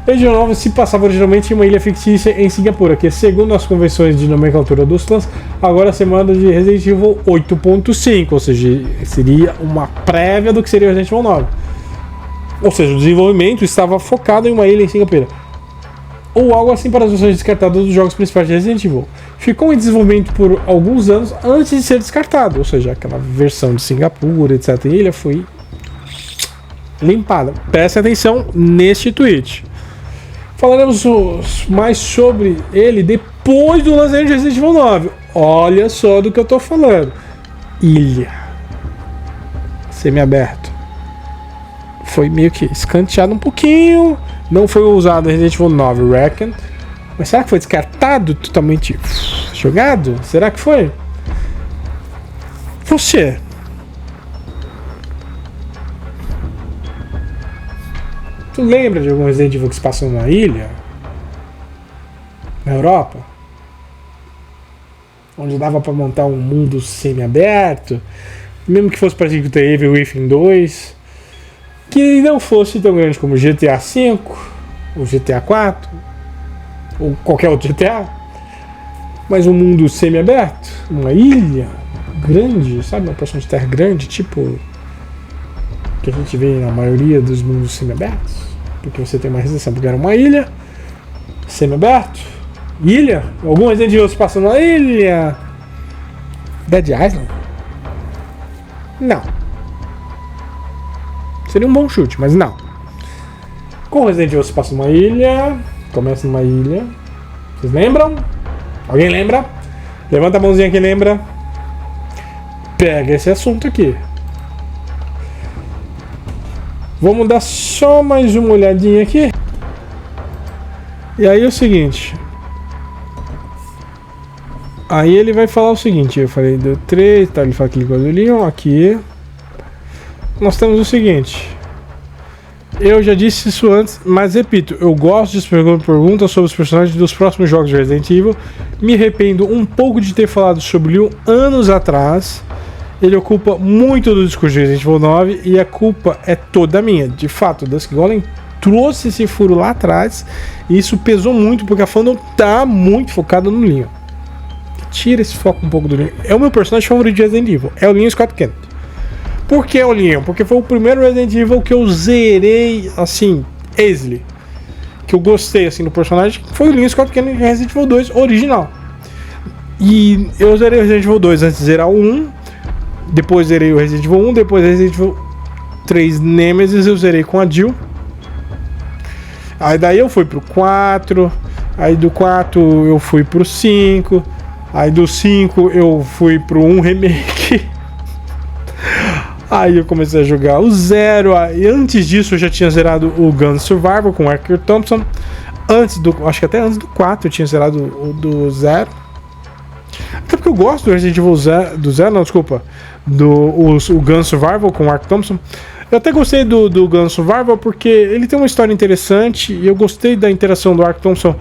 Resident Evil 9 se passava originalmente em uma ilha fictícia em Singapura, que segundo as convenções de nomenclatura dos fãs, agora é chamada de Resident Evil 8.5, ou seja, seria uma prévia do que seria Resident Evil 9. Ou seja, o desenvolvimento estava focado em uma ilha em Singapura. Ou algo assim para as versões descartadas dos jogos principais de Resident Evil. Ficou em desenvolvimento por alguns anos antes de ser descartado, ou seja, aquela versão de Singapura, etc. em ilha foi limpada. Preste atenção neste tweet. Falaremos mais sobre ele depois do lançamento de Resident Evil 9. Olha só do que eu tô falando. Ilha. Semi-aberto. Foi meio que escanteado um pouquinho. Não foi usado em Resident Evil 9 Reckon. Mas será que foi descartado? Totalmente jogado? Será que foi? Você. Tu lembra de algum Resident Evil que se passou numa ilha? Na Europa? Onde dava pra montar um mundo semi-aberto? Mesmo que fosse parecido com o The Evil Within 2. Que não fosse tão grande como GTA V, ou GTA 4, ou qualquer outro GTA. Mas um mundo semi-aberto? Uma ilha grande, sabe? Uma porção de terra grande, tipo... que a gente vê na maioria dos mundos semi-abertos, porque você tem uma restrição, porque era uma ilha semi-aberto, ilha, algum Resident Evil se passa na ilha. Dead Island? Não. Seria um bom chute, mas não. Com Resident Evil se passa numa ilha, começa numa ilha. Vocês lembram? Alguém lembra? Levanta a mãozinha quem lembra. Pega esse assunto aqui. Vamos dar só mais uma olhadinha aqui. E aí é o seguinte. Aí ele vai falar o seguinte. Eu falei do 3, tá? Ele fala que ligou do Leon. Aqui. Nós temos o seguinte. Eu já disse isso antes, mas repito. Eu gosto de perguntas sobre os personagens dos próximos jogos de Resident Evil. Me arrependo um pouco de ter falado sobre o Leon anos atrás. Ele ocupa muito do discurso de Resident Evil 9 e a culpa é toda minha. De fato, o Dusk Golem trouxe esse furo lá atrás e isso pesou muito porque a fandom tá muito focada no Leon. Tira esse foco um pouco do Leon. É o meu personagem favorito de Resident Evil. É o Leon Scott Kennedy. Por que o Leon? Porque foi o primeiro Resident Evil que eu zerei, assim, easily. Que eu gostei, assim, do personagem. Foi o Leon Scott Kennedy em Resident Evil 2 original. E eu zerei o Resident Evil 2 antes de zerar o 1. Depois zerei o Resident Evil 1, depois Resident Evil 3 Nemesis eu zerei com a Jill. Aí daí eu fui pro 4, aí do 4 eu fui pro 5, aí do 5 eu fui pro 1 Remake. Aí eu comecei a jogar o 0, e antes disso eu já tinha zerado o Gun Survival com o Arthur Thompson. Acho que até antes do 4 eu tinha zerado o do 0. Até porque eu gosto do Resident Evil o Gun Survival com o Ark Thompson. Eu até gostei do Gun Survival porque ele tem uma história interessante e eu gostei da interação do Ark Thompson.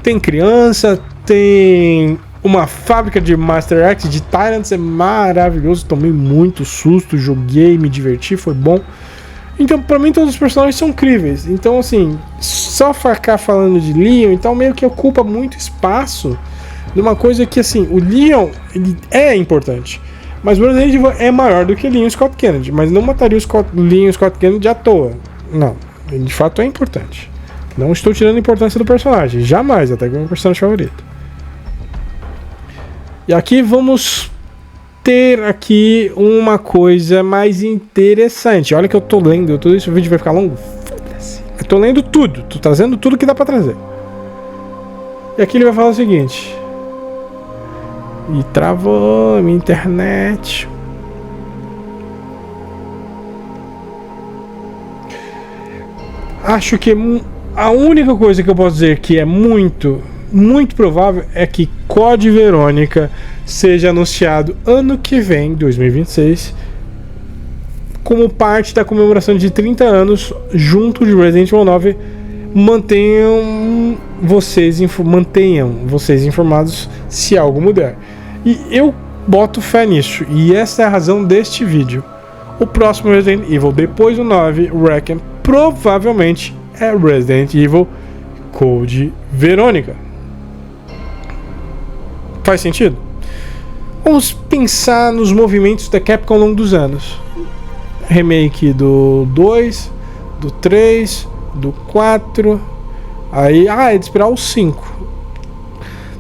Tem criança, tem uma fábrica de Master Axe, de Tyrants, é maravilhoso. Tomei muito susto, joguei, me diverti, foi bom. Então, pra mim, todos os personagens são incríveis. Então, assim, só ficar falando de Leon, então meio que ocupa muito espaço numa coisa que, assim, o Leon, ele é importante. Mas o Resident Evil é maior do que Leon Scott Kennedy. Mas não mataria o Leon Scott Kennedy à toa. Não, ele de fato é importante. Não estou tirando a importância do personagem. Jamais, até que é o meu personagem favorito. E aqui vamos ter aqui uma coisa mais interessante. Olha que eu tô lendo tudo isso, o vídeo vai ficar longo. Foda-se. Eu tô lendo tudo, tô trazendo tudo que dá pra trazer. E aqui ele vai falar o seguinte. E travou a minha internet. Acho que a única coisa que eu posso dizer que é muito provável é que Code Verônica seja anunciado ano que vem, 2026, como parte da comemoração de 30 anos junto de Resident Evil 9. Mantenham vocês informados se algo mudar. E eu boto fé nisso, e essa é a razão deste vídeo. O próximo Resident Evil, depois do 9, Requiem, provavelmente é Resident Evil Code Verônica. Faz sentido? Vamos pensar nos movimentos da Capcom ao longo dos anos. Remake do 2, do 3, do 4, aí, é de esperar o 5.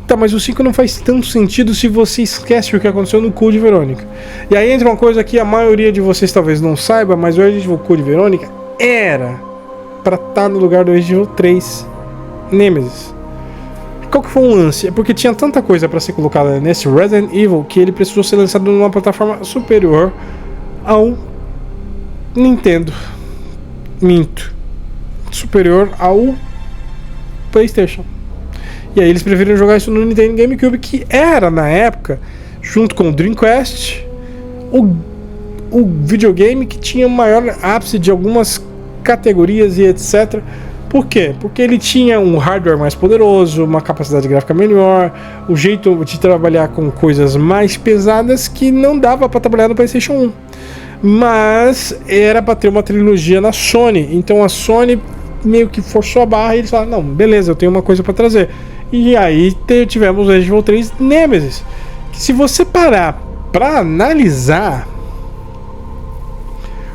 Tá, mas o 5 não faz tanto sentido se você esquece o que aconteceu no Code Verônica. E aí entra uma coisa que a maioria de vocês talvez não saiba, mas o Resident Evil Code Verônica era pra estar no lugar do Resident Evil 3 Nemesis. Qual que foi o lance? É porque tinha tanta coisa pra ser colocada nesse Resident Evil que ele precisou ser lançado numa plataforma superior ao Nintendo. Superior ao PlayStation. E aí eles preferiram jogar isso no Nintendo GameCube, que era, na época, junto com o Dreamcast, o videogame que tinha o maior ápice de algumas categorias e etc. Por quê? Porque ele tinha um hardware mais poderoso, uma capacidade gráfica melhor, o jeito de trabalhar com coisas mais pesadas que não dava para trabalhar no PlayStation 1. Mas era para ter uma trilogia na Sony, então a Sony meio que forçou a barra e eles falaram, não, beleza, eu tenho uma coisa para trazer. E aí tivemos o Resident Evil 3 Nemesis, que se você parar para analisar,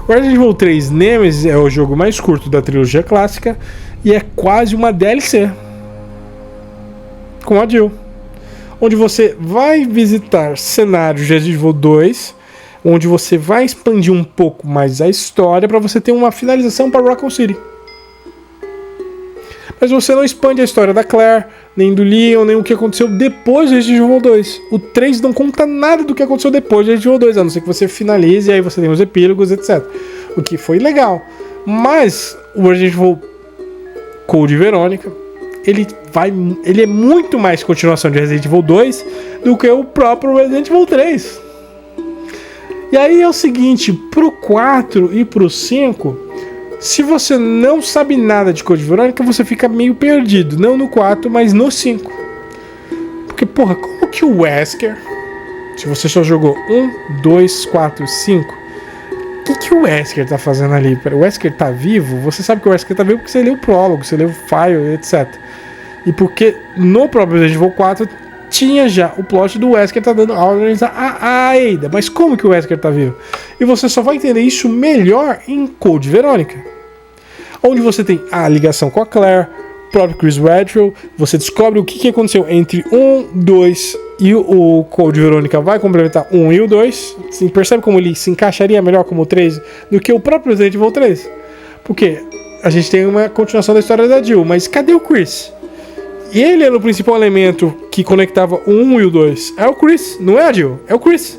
o Resident Evil 3 Nemesis é o jogo mais curto da trilogia clássica e é quase uma DLC com a Jill, onde você vai visitar cenários de Resident Evil 2, onde você vai expandir um pouco mais a história para você ter uma finalização para Raccoon City. Mas você não expande a história da Claire, nem do Leon, nem o que aconteceu depois do Resident Evil 2. O 3 não conta nada do que aconteceu depois do Resident Evil 2, a não ser que você finalize e aí você tem os epílogos, etc. O que foi legal. Mas o Resident Evil Code Verônica, ele é muito mais continuação de Resident Evil 2 do que o próprio Resident Evil 3. E aí é o seguinte, pro 4 e pro 5... se você não sabe nada de Code Verônica, você fica meio perdido. Não no 4, mas no 5. Porque, porra, como que o Wesker, se você só jogou 1, 2, 4, 5, o que o Wesker tá fazendo ali? O Wesker tá vivo? Você sabe que o Wesker tá vivo porque você leu o prólogo, você leu o file, etc. E porque no próprio Resident Evil 4 tinha já o plot do Wesker tá dando ordens a Ada. Mas como que o Wesker tá vivo? E você só vai entender isso melhor em Code Verônica, onde você tem a ligação com a Claire, o próprio Chris Redfield, você descobre o que aconteceu entre 1, 2 e o Code Verônica vai complementar 1 e o 2. Você percebe como ele se encaixaria melhor como o 3 do que o próprio Resident Evil 3? Porque a gente tem uma continuação da história da Jill, mas cadê o Chris? E ele era o principal elemento que conectava o 1 e o 2. É o Chris, não é a Jill, é o Chris.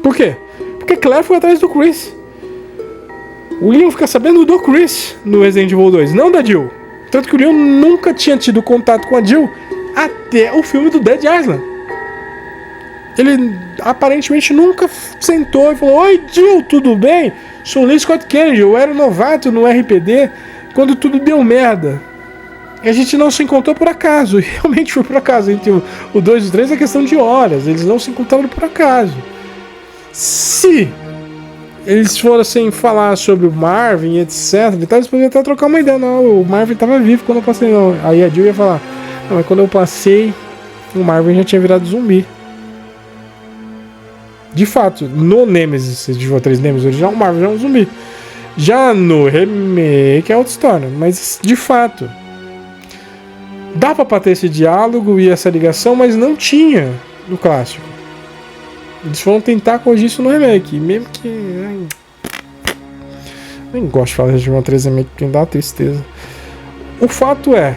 Por quê? Porque Claire foi atrás do Chris. O Leon fica sabendo do Chris no Resident Evil 2, não da Jill. Tanto que o Leon nunca tinha tido contato com a Jill até o filme do Dead Island. Ele aparentemente nunca sentou e falou: oi Jill, tudo bem? Sou o Lee Scott Kennedy, eu era novato no RPD quando tudo deu merda. E a gente não se encontrou por acaso. E realmente foi por acaso. Entre o 2 e o 3 é questão de horas. Eles não se encontraram por acaso. Se eles fossem falar sobre o Marvin, etc, eles poderiam até trocar uma ideia. Não, o Marvin estava vivo quando eu passei. Não. Aí a Jill ia falar: não, mas quando eu passei, o Marvin já tinha virado zumbi. De fato, no Nemesis, Resident Evil 3 Nemesis original, o Marvin já é um zumbi. Já no remake é outra história. Mas de fato, dava pra ter esse diálogo e essa ligação, mas não tinha no clássico. Eles foram tentar corrigir isso no remake, mesmo que... nem gosto de falar de Resident Evil 3 remake, porque dá tristeza. O fato é,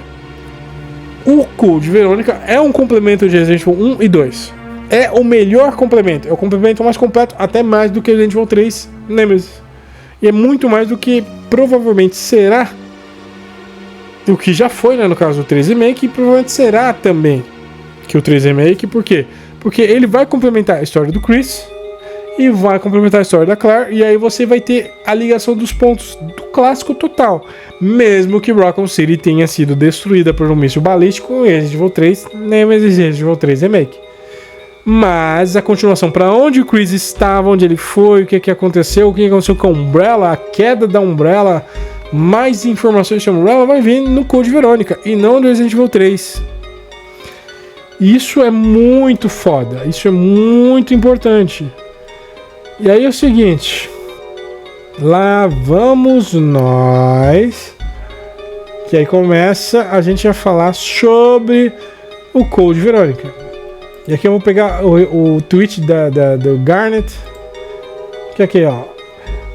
o Code Verônica é um complemento de Resident Evil 1 e 2. É o melhor complemento, é o complemento mais completo, até mais do que Resident Evil 3 Nemesis. E é muito mais do que provavelmente será, o que já foi, né, no caso do 3 remake, e provavelmente será também que o 3 Remake. Por quê? Porque ele vai complementar a história do Chris e vai complementar a história da Claire, e aí você vai ter a ligação dos pontos do clássico total. Mesmo que Raccoon City tenha sido destruída por um míssil balístico em Resident Evil 3, Nemesis Resident Evil 3 Remake. Mas a continuação, para onde o Chris estava, onde ele foi, o que aconteceu, o que aconteceu com a Umbrella, a queda da Umbrella, mais informações sobre a Umbrella vai vir no Code Verônica e não no Resident Evil 3. Isso é muito foda, isso é muito importante. E aí é o seguinte, lá vamos nós, que aí começa a gente a falar sobre o Code Verônica. E aqui eu vou pegar o tweet do Garnet, que é aqui, ó.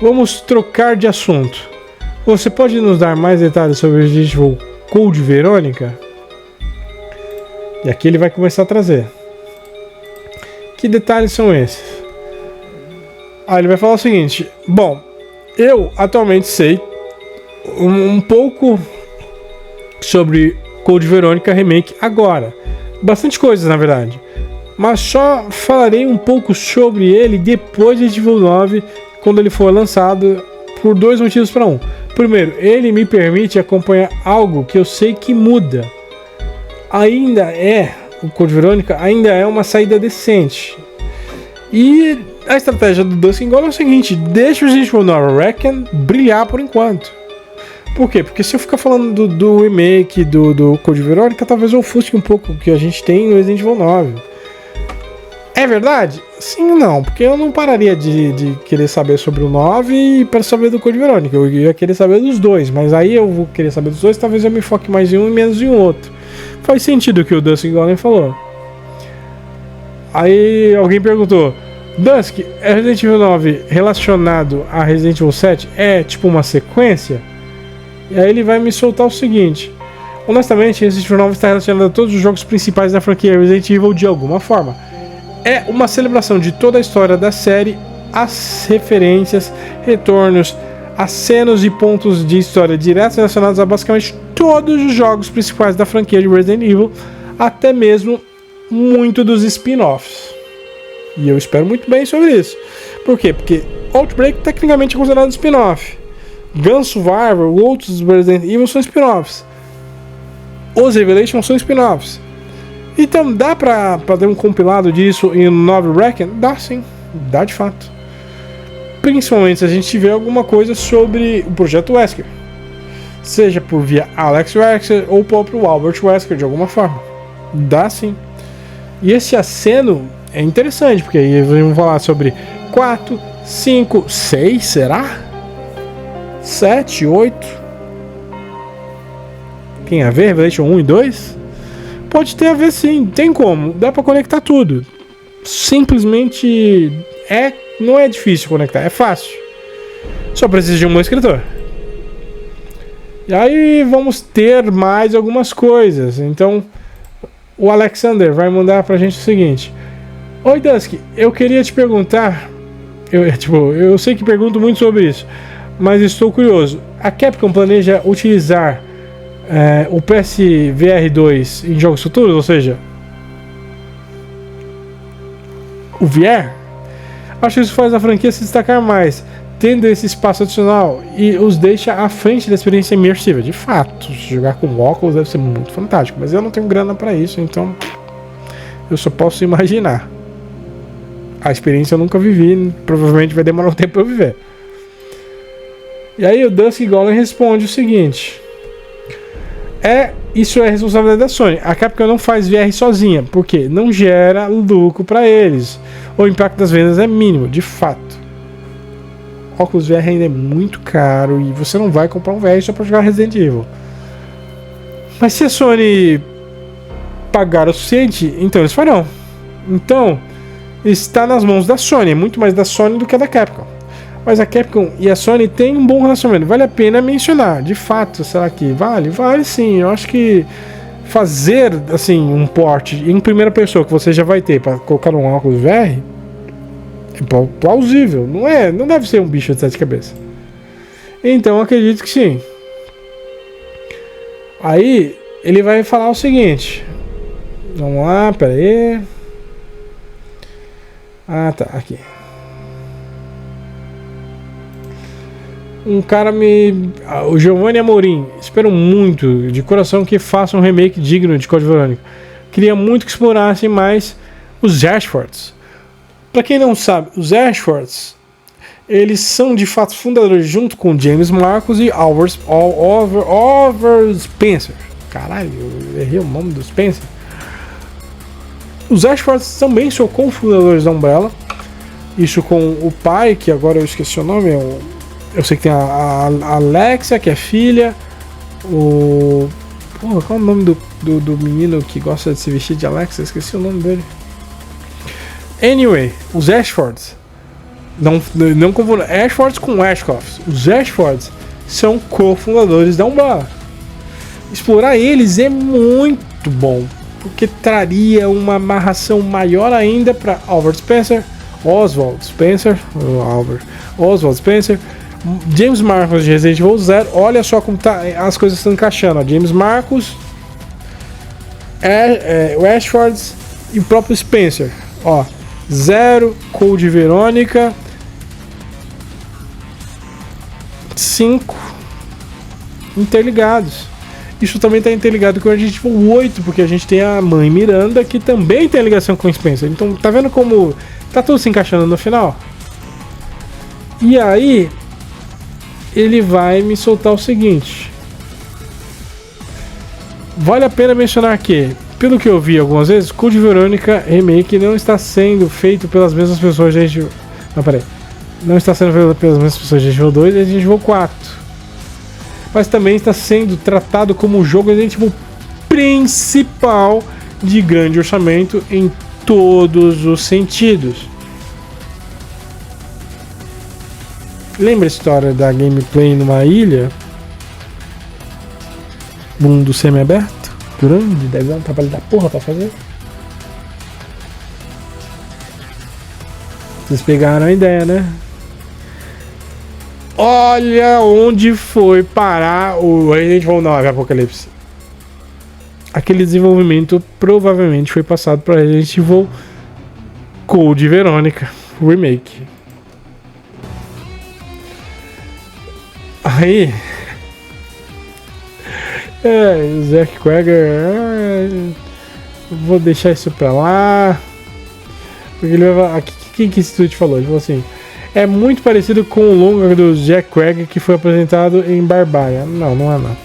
Vamos trocar de assunto. Você pode nos dar mais detalhes sobre o Resident Evil Code Verônica? E aqui ele vai começar a trazer. Que detalhes são esses? Aí ele vai falar o seguinte: bom, eu atualmente sei um pouco sobre Code Verônica Remake agora. Bastante coisas, na verdade. Mas só falarei um pouco sobre ele depois de Resident Evil 9, quando ele for lançado, por dois motivos para um. Primeiro, ele me permite acompanhar algo que eu sei que muda. O Code Verônica ainda é uma saída decente. E a estratégia do Dusk 'n Gone é o seguinte: deixa o Resident Evil 9 Reckon brilhar por enquanto. Por quê? Porque se eu ficar falando do remake do Code Verônica, talvez eu ofusque um pouco o que a gente tem no Resident Evil 9. É verdade? Sim e não, porque eu não pararia de querer saber sobre o 9 para saber do Code Verônica. Eu ia querer saber dos dois, mas aí eu vou querer saber dos dois, talvez eu me foque mais em um e menos em outro. Faz sentido o que o Dusk 'n Gone falou. Aí alguém perguntou: Dusk, é Resident Evil 9 relacionado a Resident Evil 7? É tipo uma sequência? E aí ele vai me soltar o seguinte: honestamente, Resident Evil 9 está relacionado a todos os jogos principais da franquia Resident Evil de alguma forma. É uma celebração de toda a história da série, as referências, retornos, acenos e pontos de história diretos relacionados a basicamente todos os jogos principais da franquia de Resident Evil, até mesmo muito dos spin-offs. E eu espero muito bem sobre isso. Por quê? Porque Outbreak tecnicamente é considerado spin-off. Gun Survivor, outros Resident Evil são spin-offs. Os Revelations são spin-offs. Então dá pra ter um compilado disso em 9 Reckon? Dá sim, dá de fato. Principalmente se a gente tiver alguma coisa sobre o projeto Wesker, seja por via Alex Wesker ou o próprio Albert Wesker, de alguma forma. Dá sim. E esse aceno é interessante, porque aí vamos falar sobre 4, 5, 6, será? 7, 8. Tem a ver Revelation 1 e 2? Pode ter a ver sim, tem como, dá pra conectar tudo. Simplesmente não é difícil conectar, é fácil. Só precisa de um bom escritor. E aí vamos ter mais algumas coisas. Então o Alexander vai mandar pra gente o seguinte: oi Dusk, eu queria te perguntar. Eu sei que pergunto muito sobre isso, mas estou curioso. A Capcom planeja utilizar o PSVR 2 em jogos futuros, ou seja, o VR? Acho que isso faz a franquia se destacar mais, tendo esse espaço adicional e os deixa à frente da experiência imersiva. De fato, jogar com óculos deve ser muito fantástico, mas eu não tenho grana para isso, então eu só posso imaginar. A experiência eu nunca vivi, provavelmente vai demorar um tempo para eu viver. E aí o Dusk Golem responde o seguinte: isso é responsabilidade da Sony. A Capcom não faz VR sozinha, porque não gera lucro para eles. O impacto das vendas é mínimo, de fato. Óculos VR ainda é muito caro e você não vai comprar um VR só para jogar Resident Evil. Mas se a Sony pagar o suficiente, então eles farão. Então, está nas mãos da Sony, é muito mais da Sony do que da Capcom. Mas a Capcom e a Sony têm um bom relacionamento. Vale a pena mencionar. De fato, será que vale? Vale sim. Eu acho que fazer assim um port em primeira pessoa que você já vai ter para colocar um óculos VR é plausível. Não deve ser um bicho de 7 cabeças. Então acredito que sim. Aí ele vai falar o seguinte: Vamos lá, pera aí. Ah, tá, aqui. O Giovanni Amorim, espero muito, de coração, que faça um remake digno de Code Verônica. Queria muito que explorassem mais os Ashfords. Pra quem não sabe, os Ashfords, eles são de fato fundadores, junto com James Marcus e Oliver Spencer. Caralho, eu errei o nome do Spencer. Os Ashfords também são cofundadores da Umbrella. Isso com o pai, que agora eu esqueci o nome. Eu sei que tem a Alexia, que é filha. Qual é o nome do menino que gosta de se vestir de Alexia? Esqueci o nome dele. Anyway, os Ashfords. Não confundo Ashfords com Ashcrofts. Os Ashfords são cofundadores da Umbrella. Explorar eles é muito bom, porque traria uma amarração maior ainda para Oswald Spencer, James Marcus de Resident Evil 0. Olha só como as coisas estão encaixando. Ó. James Marcus, o Ashfords e o próprio Spencer. Ó, 0, Code Verônica, 5 interligados. Isso também está interligado com a Resident Evil 8, porque a gente tem a mãe Miranda, que também tem ligação com o Spencer. Então, tá vendo como tá tudo se encaixando no final? E aí, ele vai me soltar o seguinte. Vale a pena mencionar que, pelo que eu vi algumas vezes, Code Verônica Remake não está sendo feito pelas mesmas pessoas de Resident Evil... Não, peraí. Não está sendo feito pelas mesmas pessoas de Resident Evil 2 e Resident Evil 4. Mas também está sendo tratado como o jogo Resident Evil principal de grande orçamento em todos os sentidos. Lembra a história da gameplay numa ilha? Mundo semi-aberto? Grande, deve dar um trabalho da porra pra fazer. Vocês pegaram a ideia, né? Olha onde foi parar o Resident Evil 9 Apocalipse. Aquele desenvolvimento provavelmente foi passado para Resident Evil Code Verônica Remake. Aí... Zack Cregger... vou deixar isso pra lá. Porque ele vai... Quem que esse estúdio falou? Ele falou assim... É muito parecido com o longa do Jack Cregger que foi apresentado em Barbária. Não, não é não.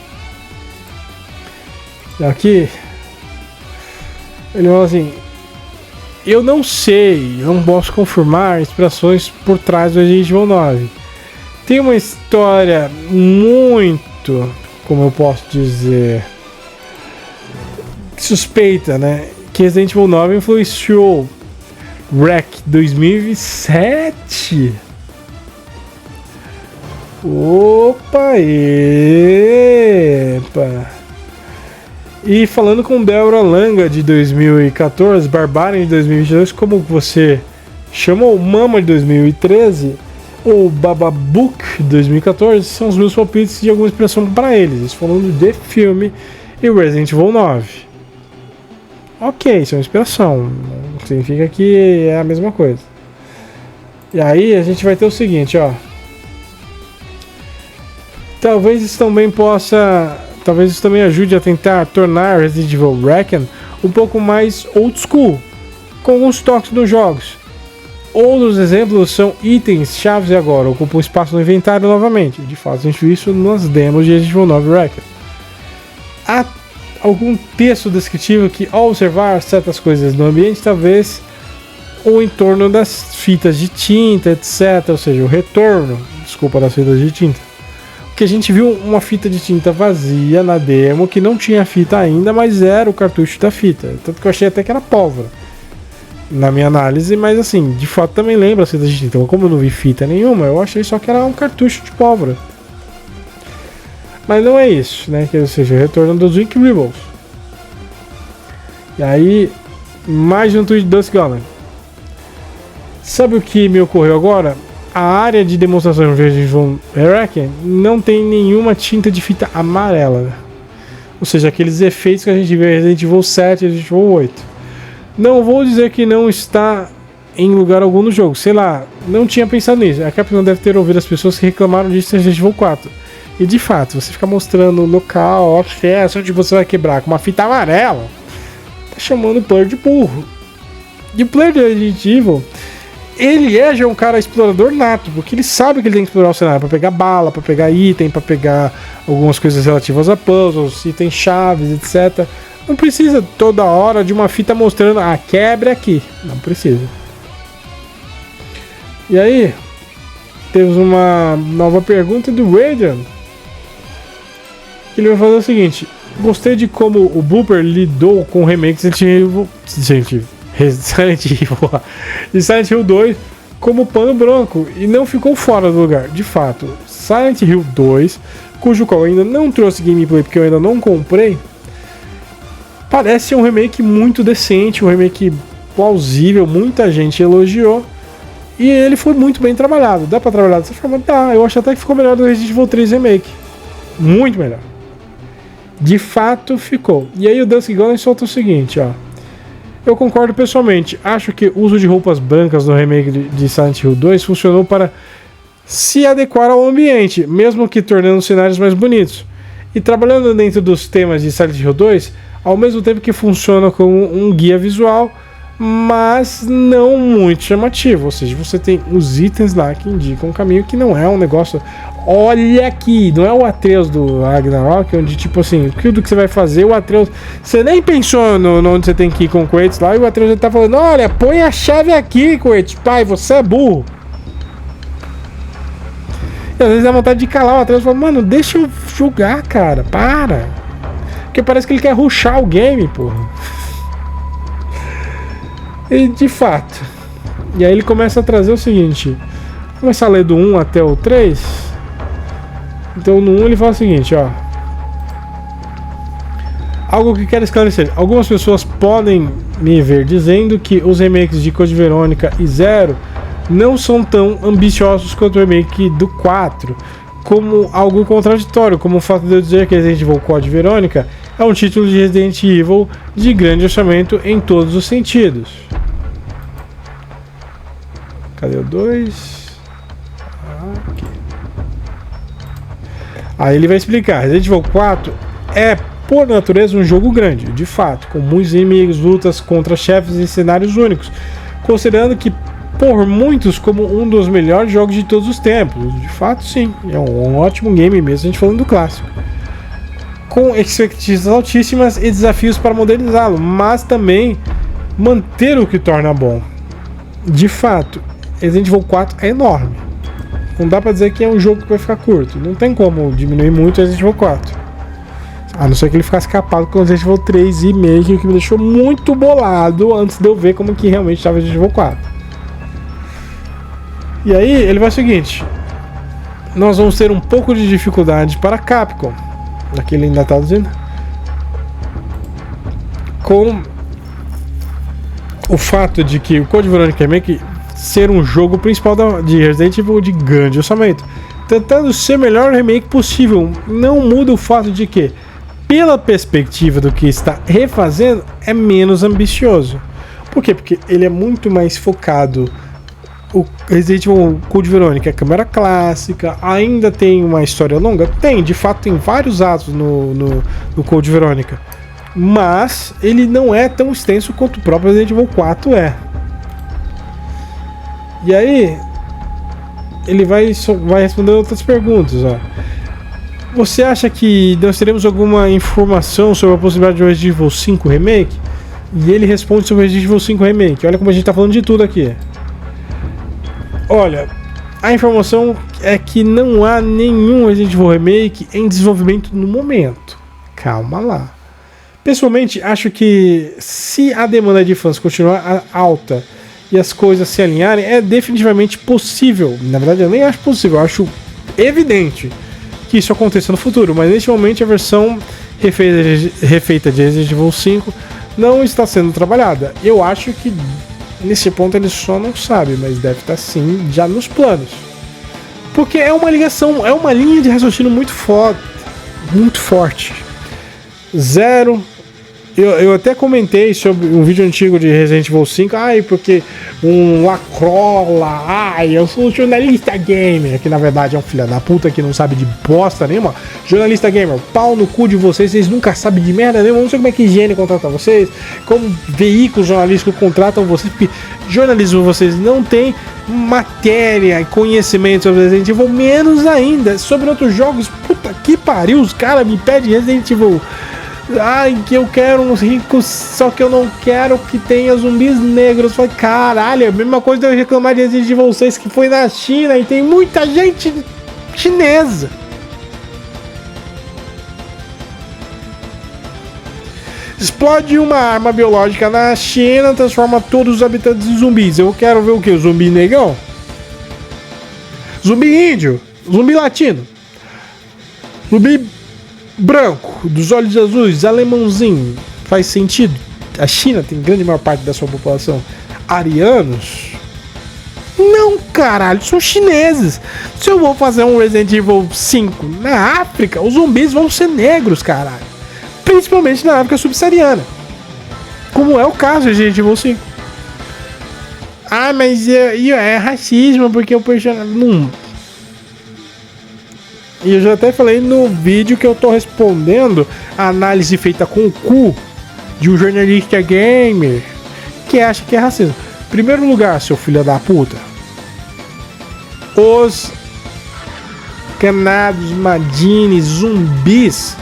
Aqui ele falou assim: eu não sei, não posso confirmar inspirações por trás do Resident Evil 9. Tem uma história muito, como eu posso dizer, suspeita, né? Que Resident Evil 9 influenciou Wreck 2007. Opa, epa. E falando com Deborah Langa de 2014, Barbarian de 2022, como você chamou, Mama de 2013, ou Bababook de 2014, são os meus palpites de alguma inspiração para eles, falando de filme e Resident Evil 9. Ok, isso é uma inspiração, não significa que é a mesma coisa. E aí a gente vai ter o seguinte, ó. Talvez isso também ajude a tentar tornar Resident Evil Reckon um pouco mais old school, com alguns toques nos jogos. Outros exemplos são itens chaves e agora ocupam espaço no inventário novamente. De fato, a gente viu isso nas demos de Resident Evil 9 Reckon. Há algum texto descritivo que, ao observar certas coisas no ambiente, talvez o entorno das fitas de tinta, etc. Ou seja, o retorno, das fitas de tinta. Porque a gente viu uma fita de tinta vazia na demo, que não tinha fita ainda, mas era o cartucho da fita. Tanto que eu achei até que era pólvora, na minha análise, mas assim, de fato também lembra as fitas de tinta. Então, como eu não vi fita nenhuma, eu achei só que era um cartucho de pólvora. Mas não é isso, né? Ou seja, o retorno dos Wink Rebels. E aí, mais um tweet de Dust Goblin. Sabe o que me ocorreu agora? A área de demonstração de Resident Evil Reckon não tem nenhuma tinta de fita amarela. Ou seja, aqueles efeitos que a gente vê em Resident Evil 7 e Resident Evil 8. Não vou dizer que não está em lugar algum no jogo. Sei lá, não tinha pensado nisso. A Capcom deve ter ouvido as pessoas que reclamaram disso em Resident Evil 4. E de fato, você fica mostrando o local, acesso, onde você vai quebrar com uma fita amarela, tá chamando o player de burro. E o player de Resident Evil, ele já um cara explorador nato, porque ele sabe que ele tem que explorar o cenário pra pegar bala, pra pegar item, pra pegar algumas coisas relativas a puzzles, itens chaves, etc. Não precisa toda hora de uma fita mostrando a quebra aqui. Não precisa. E aí, temos uma nova pergunta do Radiant. Ele vai fazer o seguinte: gostei de como o Blooper lidou com o remake de Silent Hill 2 como pano branco e não ficou fora do lugar. De fato, Silent Hill 2, cujo qual ainda não trouxe gameplay porque eu ainda não comprei, parece um remake muito decente, um remake plausível, muita gente elogiou e ele foi muito bem trabalhado. Dá pra trabalhar dessa forma? Dá, eu acho até que ficou melhor do Resident Evil 3 Remake. Muito melhor. De fato ficou. E aí o Dusk Golem solta o seguinte, ó. Eu concordo pessoalmente. Acho que o uso de roupas brancas no remake de Silent Hill 2 funcionou para se adequar ao ambiente, mesmo que tornando os cenários mais bonitos. E trabalhando dentro dos temas de Silent Hill 2, ao mesmo tempo que funciona como um guia visual, mas não muito chamativo. Ou seja, você tem os itens lá que indicam um caminho que não é um negócio... Olha aqui, não é o Atreus do Ragnarok, onde tipo assim, tudo que você vai fazer, o Atreus... Você nem pensou no onde você tem que ir com o Kratos lá, e o Atreus já tá falando, olha, põe a chave aqui, Kratos. Pai, você é burro. E às vezes dá vontade de calar o Atreus e falar, mano, deixa eu jogar, cara, para. Porque parece que ele quer rushar o game, porra. E de fato. E aí ele começa a trazer o seguinte. Vou começar a ler do 1 até o 3. Então no 1 ele fala o seguinte, ó. Algo que quero esclarecer. Algumas pessoas podem me ver dizendo que os remakes de Code Verônica e Zero não são tão ambiciosos quanto o remake do 4, como algo contraditório, como o fato de eu dizer que Resident Evil Code Verônica é um título de Resident Evil de grande orçamento em todos os sentidos. Cadê o 2? Aqui. Aí ele vai explicar. Resident Evil 4 é, por natureza, um jogo grande, de fato, com muitos inimigos, lutas contra chefes e cenários únicos, considerando que por muitos como um dos melhores jogos de todos os tempos. De fato, sim, é um ótimo game mesmo, a gente falando do clássico. Com expectativas altíssimas e desafios para modernizá-lo, mas também manter o que torna bom. De fato, Resident Evil 4 é enorme. Não dá pra dizer que é um jogo que vai ficar curto. Não tem como diminuir muito Resident Evil 4. A não ser que ele ficasse capado com Resident Evil 3 e meio, que me deixou muito bolado antes de eu ver como que realmente estava Resident Evil 4. E aí ele vai o seguinte: nós vamos ter um pouco de dificuldade para a Capcom. Aqui ele ainda está dizendo. Com o fato de que o Code Verônica Remake ser um jogo principal de Resident Evil de grande orçamento, tentando ser o melhor remake possível, não muda o fato de que, pela perspectiva do que está refazendo, é menos ambicioso. Por quê? Porque ele é muito mais focado. O Resident Evil Code Verônica é câmera clássica, ainda tem uma história longa? Tem, de fato tem vários atos no Code Verônica, mas ele não é tão extenso quanto o próprio Resident Evil 4 é. E aí ele vai responder outras perguntas, ó. Você acha que nós teremos alguma informação sobre a possibilidade de Resident Evil 5 Remake? E ele responde sobre Resident Evil 5 Remake. Olha como a gente tá falando de tudo aqui. Olha, a informação é que não há nenhum Resident Evil Remake em desenvolvimento no momento. Calma lá. Pessoalmente, acho que se a demanda de fãs continuar alta e as coisas se alinharem, é definitivamente possível. Na verdade, eu nem acho possível, eu acho evidente que isso aconteça no futuro. Mas neste momento a versão refeita de Resident Evil 5 não está sendo trabalhada. Eu acho que nesse ponto ele só não sabe, mas deve estar sim já nos planos. Porque é uma ligação, é uma linha de raciocínio muito forte. Zero. Eu até comentei sobre um vídeo antigo de Resident Evil 5. Ai, porque um lacrola. Ai, eu sou um jornalista gamer. Que na verdade é um filho da puta que não sabe de bosta nenhuma. Jornalista gamer, pau no cu de vocês. Vocês nunca sabem de merda nenhuma. Não sei como é que higiene contrata vocês. Como veículos jornalísticos contratam vocês. Porque jornalismo vocês não têm matéria e conhecimento sobre Resident Evil. Menos ainda sobre outros jogos. Puta que pariu. Os caras me pedem Resident Evil. Ai, que eu quero uns ricos, só que eu não quero que tenha zumbis negros. Falei, caralho, é a mesma coisa de eu reclamar de Resident Evil 6 que foi na China e tem muita gente chinesa. Explode uma arma biológica na China, transforma todos os habitantes em zumbis. Eu quero ver o que? Zumbi negão? Zumbi índio? Zumbi latino? Zumbi branco, dos olhos azuis, alemãozinho. Faz sentido? A China tem grande maior parte da sua população arianos? Não, caralho, são chineses. Se eu vou fazer um Resident Evil 5 na África, os zumbis vão ser negros, caralho. Principalmente na África subsaariana. Como é o caso de Resident Evil 5. Ah, mas é racismo porque o personagem... Não. E eu já até falei no vídeo que eu tô respondendo a análise feita com o cu de um jornalista gamer que acha que é racismo. Em primeiro lugar, seu filho da puta, os canados, madines, zumbis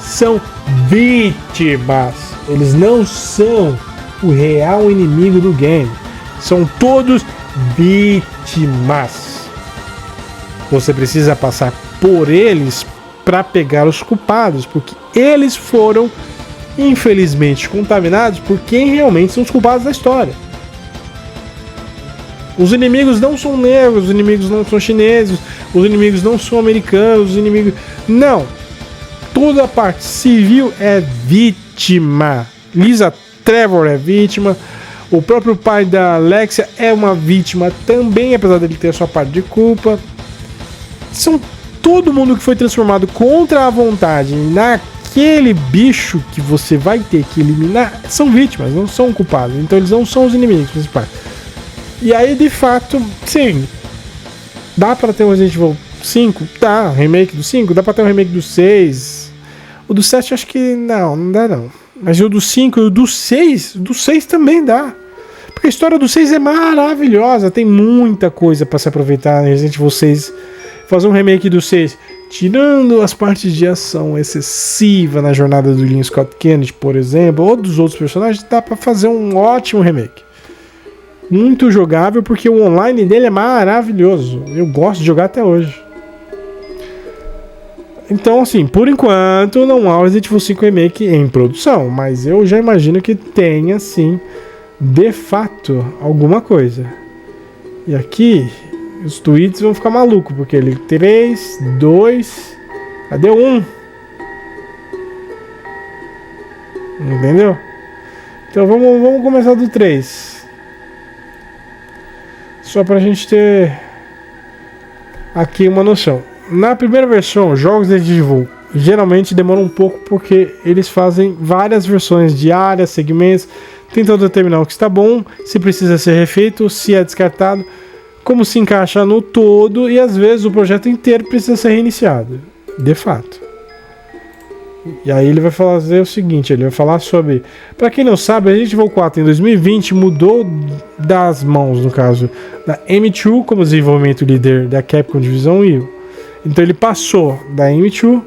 são vítimas. Eles não são o real inimigo do game. São todos vítimas. Você precisa passar por eles para pegar os culpados, porque eles foram infelizmente contaminados por quem realmente são os culpados da história. Os inimigos não são negros, os inimigos não são chineses, os inimigos não são americanos, os inimigos... Não! Toda a parte civil é vítima. Lisa Trevor é vítima, o próprio pai da Alexia é uma vítima também, apesar dele ter a sua parte de culpa. São todo mundo que foi transformado contra a vontade naquele bicho que você vai ter que eliminar são vítimas, não são culpados. Então eles não são os inimigos principais. E aí, de fato, sim, dá pra ter um Resident Evil 5? Dá, remake do 5? Dá pra ter um remake do 6? O do 7 acho que não dá não. Mas o do 5 e o do 6 também dá. Porque a história do 6 é maravilhosa, tem muita coisa pra se aproveitar em Resident Evil 6. Fazer um remake do 6, tirando as partes de ação excessiva na jornada do Leon Scott Kennedy, por exemplo, ou dos outros personagens, dá pra fazer um ótimo remake. Muito jogável, porque o online dele é maravilhoso. Eu gosto de jogar até hoje. Então, assim, por enquanto não há o Resident Evil 5 Remake em produção, mas eu já imagino que tenha, sim, de fato, alguma coisa. E aqui... os tweets vão ficar malucos, porque ele 3, 2, cadê 1? Entendeu? Então vamos começar do 3. Só pra gente ter aqui uma noção. Na primeira versão, jogos de Resident Evil geralmente demoram um pouco porque eles fazem várias versões de áreas, segmentos, tentando determinar o que está bom, se precisa ser refeito, se é descartado, como se encaixa no todo, e às vezes o projeto inteiro precisa ser reiniciado, de fato. E aí ele vai fazer o seguinte, ele vai falar sobre... Pra quem não sabe, a Resident Evil 4 em 2020 mudou das mãos, no caso, da M2 como desenvolvimento líder da Capcom Division Evil. Então ele passou da M2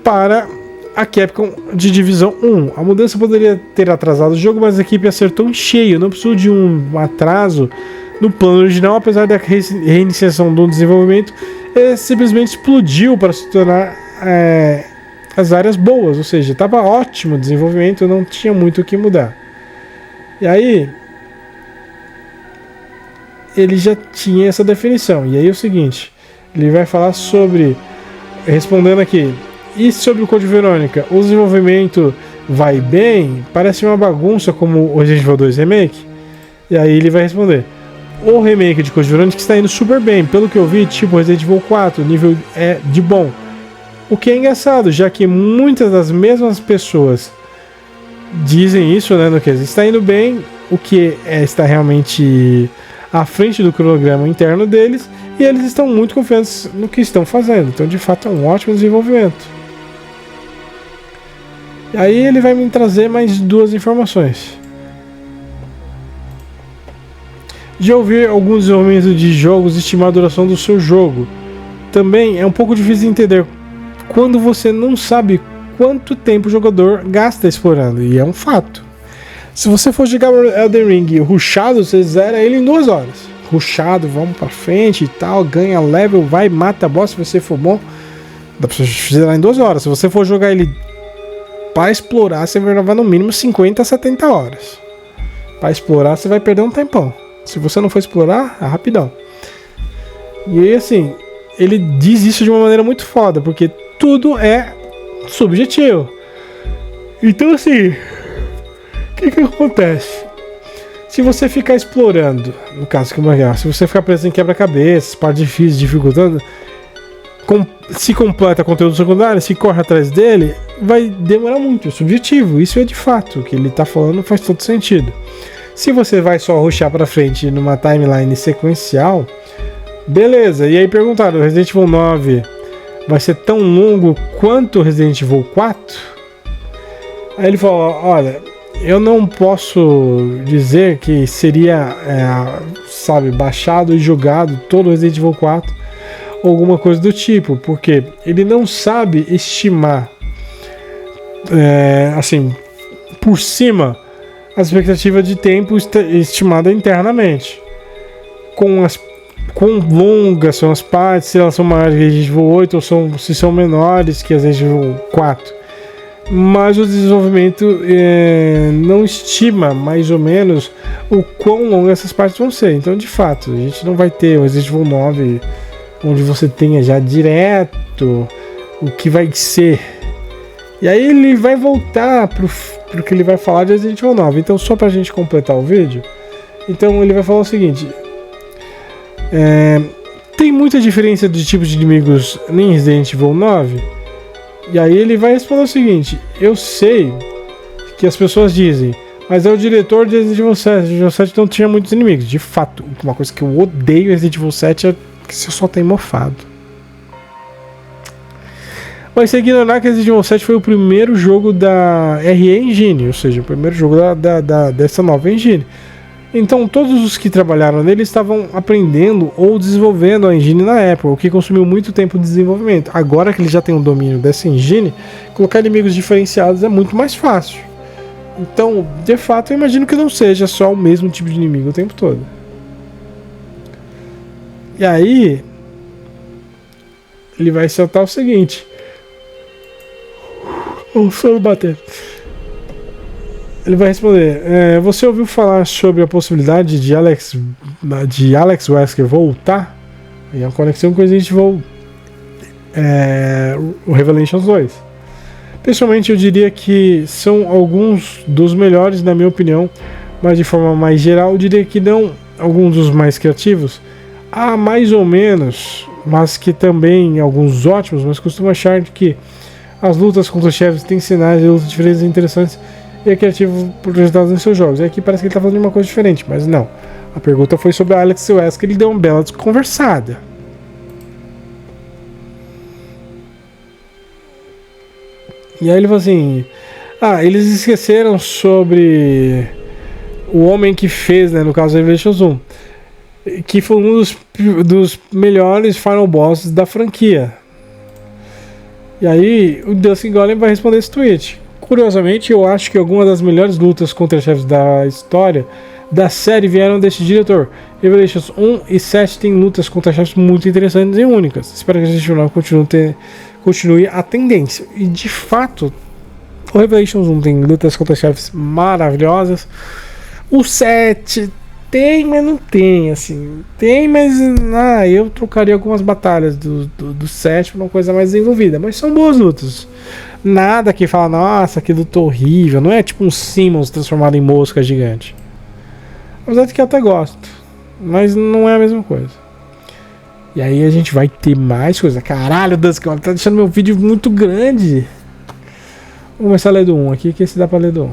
para a Capcom de Divisão 1. A mudança poderia ter atrasado o jogo, mas a equipe acertou em cheio, não precisou de um atraso no plano original, apesar da reiniciação do desenvolvimento, ele simplesmente explodiu para se tornar as áreas boas, ou seja, estava ótimo o desenvolvimento, não tinha muito o que mudar. E aí ele já tinha essa definição. E aí é o seguinte, ele vai falar sobre, respondendo aqui, e sobre o Code Verônica, o desenvolvimento vai bem? Parece uma bagunça como o Resident Evil 2 Remake? E aí ele vai responder, o remake de Code Verônica está indo super bem, pelo que eu vi, tipo Resident Evil 4, o nível é de bom. O que é engraçado, já que muitas das mesmas pessoas dizem isso, né, no que está indo bem, o que está realmente à frente do cronograma interno deles, e eles estão muito confiantes no que estão fazendo. Então, de fato, é um ótimo desenvolvimento. E aí ele vai me trazer mais 2 informações. De ouvir alguns desenvolvimentos de jogos e estimar a duração do seu jogo. Também é um pouco difícil de entender quando você não sabe quanto tempo o jogador gasta explorando, e é um fato. Se você for jogar Elden Ring rushado, você zera ele em 2 horas. Rushado, vamos pra frente e tal, ganha level, vai, mata a boss se você for bom. Dá pra você zerar em 2 horas. Se você for jogar ele para explorar, você vai levar no mínimo 50 a 70 horas. Para explorar, você vai perder um tempão. Se você não for explorar, é rapidão. E aí, assim, ele diz isso de uma maneira muito foda, porque tudo é subjetivo. Então, assim, o que acontece? Se você ficar explorando, no caso que se você ficar preso em quebra-cabeças, parte difícil, dificultando, se completa conteúdo secundário, se corre atrás dele, vai demorar muito, é subjetivo. Isso é de fato, o que ele tá falando faz todo sentido. Se você vai só rushar pra frente numa timeline sequencial, beleza. E aí perguntaram, o Resident Evil 9 vai ser tão longo quanto o Resident Evil 4? Aí ele falou, olha, eu não posso dizer que seria, baixado e jogado todo o Resident Evil 4 ou alguma coisa do tipo, porque ele não sabe estimar, por cima, a expectativa de tempo estimada internamente. Quão longas são as partes, se elas são maiores que Resident Evil 8 ou se são menores que as Resident Evil 4. Mas o desenvolvimento não estima mais ou menos o quão longas essas partes vão ser. Então, de fato, a gente não vai ter o Resident Evil 9 onde você tenha já direto o que vai ser. E aí ele vai voltar pro que ele vai falar de Resident Evil 9. Então, só pra gente completar o vídeo, então ele vai falar o seguinte: tem muita diferença de tipos de inimigos em Resident Evil 9? E aí ele vai responder o seguinte: eu sei que as pessoas dizem, mas é o diretor de Resident Evil 7. Resident Evil 7 não tinha muitos inimigos. De fato, uma coisa que eu odeio em Resident Evil 7 é que você só tem mofado. Mas sem ignorar que Resident Evil 7 foi o primeiro jogo da RE Engine, ou seja, o primeiro jogo dessa nova engine. Então todos os que trabalharam nele estavam aprendendo ou desenvolvendo a engine na época, o que consumiu muito tempo de desenvolvimento. Agora que ele já tem um domínio dessa engine, colocar inimigos diferenciados é muito mais fácil. Então, de fato, eu imagino que não seja só o mesmo tipo de inimigo o tempo todo. E aí ele vai soltar o seguinte: o sono batendo. Ele vai responder: você ouviu falar sobre a possibilidade de Alex Wesker voltar? E a conexão com a Resident Evil o Revelations 2. Pessoalmente, eu diria que são alguns dos melhores, na minha opinião, mas de forma mais geral, eu diria que não alguns dos mais criativos. Há mais ou menos, mas que também alguns ótimos, mas costumo achar que as lutas contra os chefes têm sinais de lutas diferentes e interessantes e é criativo por resultados em seus jogos. E aqui parece que ele está falando de uma coisa diferente, mas não. A pergunta foi sobre a Alex Wesker, ele deu uma bela conversada. E aí ele falou assim: eles esqueceram sobre o homem que fez, né, no caso Revelations 1, que foi um dos melhores final bosses da franquia. E aí o Dustin Golem vai responder esse tweet: curiosamente, eu acho que algumas das melhores lutas contra chefes da história da série vieram desse diretor. Revelations 1 e 7 tem lutas contra chefes muito interessantes e únicas. Espero que a gente não continue a tendência. E de fato, o Revelations 1 tem lutas contra chefes maravilhosas. O 7 tem, mas não tem, assim. Tem, mas eu trocaria algumas batalhas do 7 por uma coisa mais desenvolvida. Mas são boas lutas. Nada que fala, nossa, que luta horrível. Não é tipo um Simmons transformado em mosca gigante. Apesar de que eu até gosto, mas não é a mesma coisa. E aí a gente vai ter mais coisa. Caralho, Duskman, tá deixando meu vídeo muito grande. Vou começar a ler do 1 aqui, que esse dá pra ler do 1.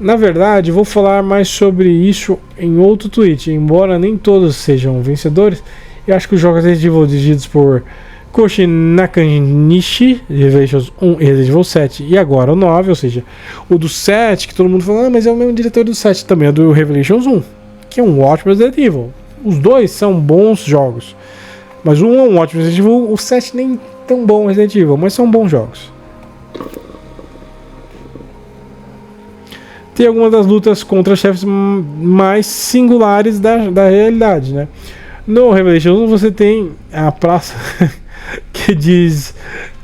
Na verdade, vou falar mais sobre isso em outro tweet. Embora nem todos sejam vencedores, eu acho que os jogos Resident Evil dirigidos por Koshi Nakanishi, Revelations 1 e Resident Evil 7, e agora o 9, ou seja, o do 7, que todo mundo fala, mas é o mesmo diretor do 7, também é do Revelations 1, que é um ótimo Resident Evil. Os dois são bons jogos, mas o 1 é um ótimo Resident Evil, o 7 nem tão bom Resident Evil, mas são bons jogos. Tem algumas das lutas contra chefes mais singulares da realidade, né? No Revelation 1 você tem a praça que diz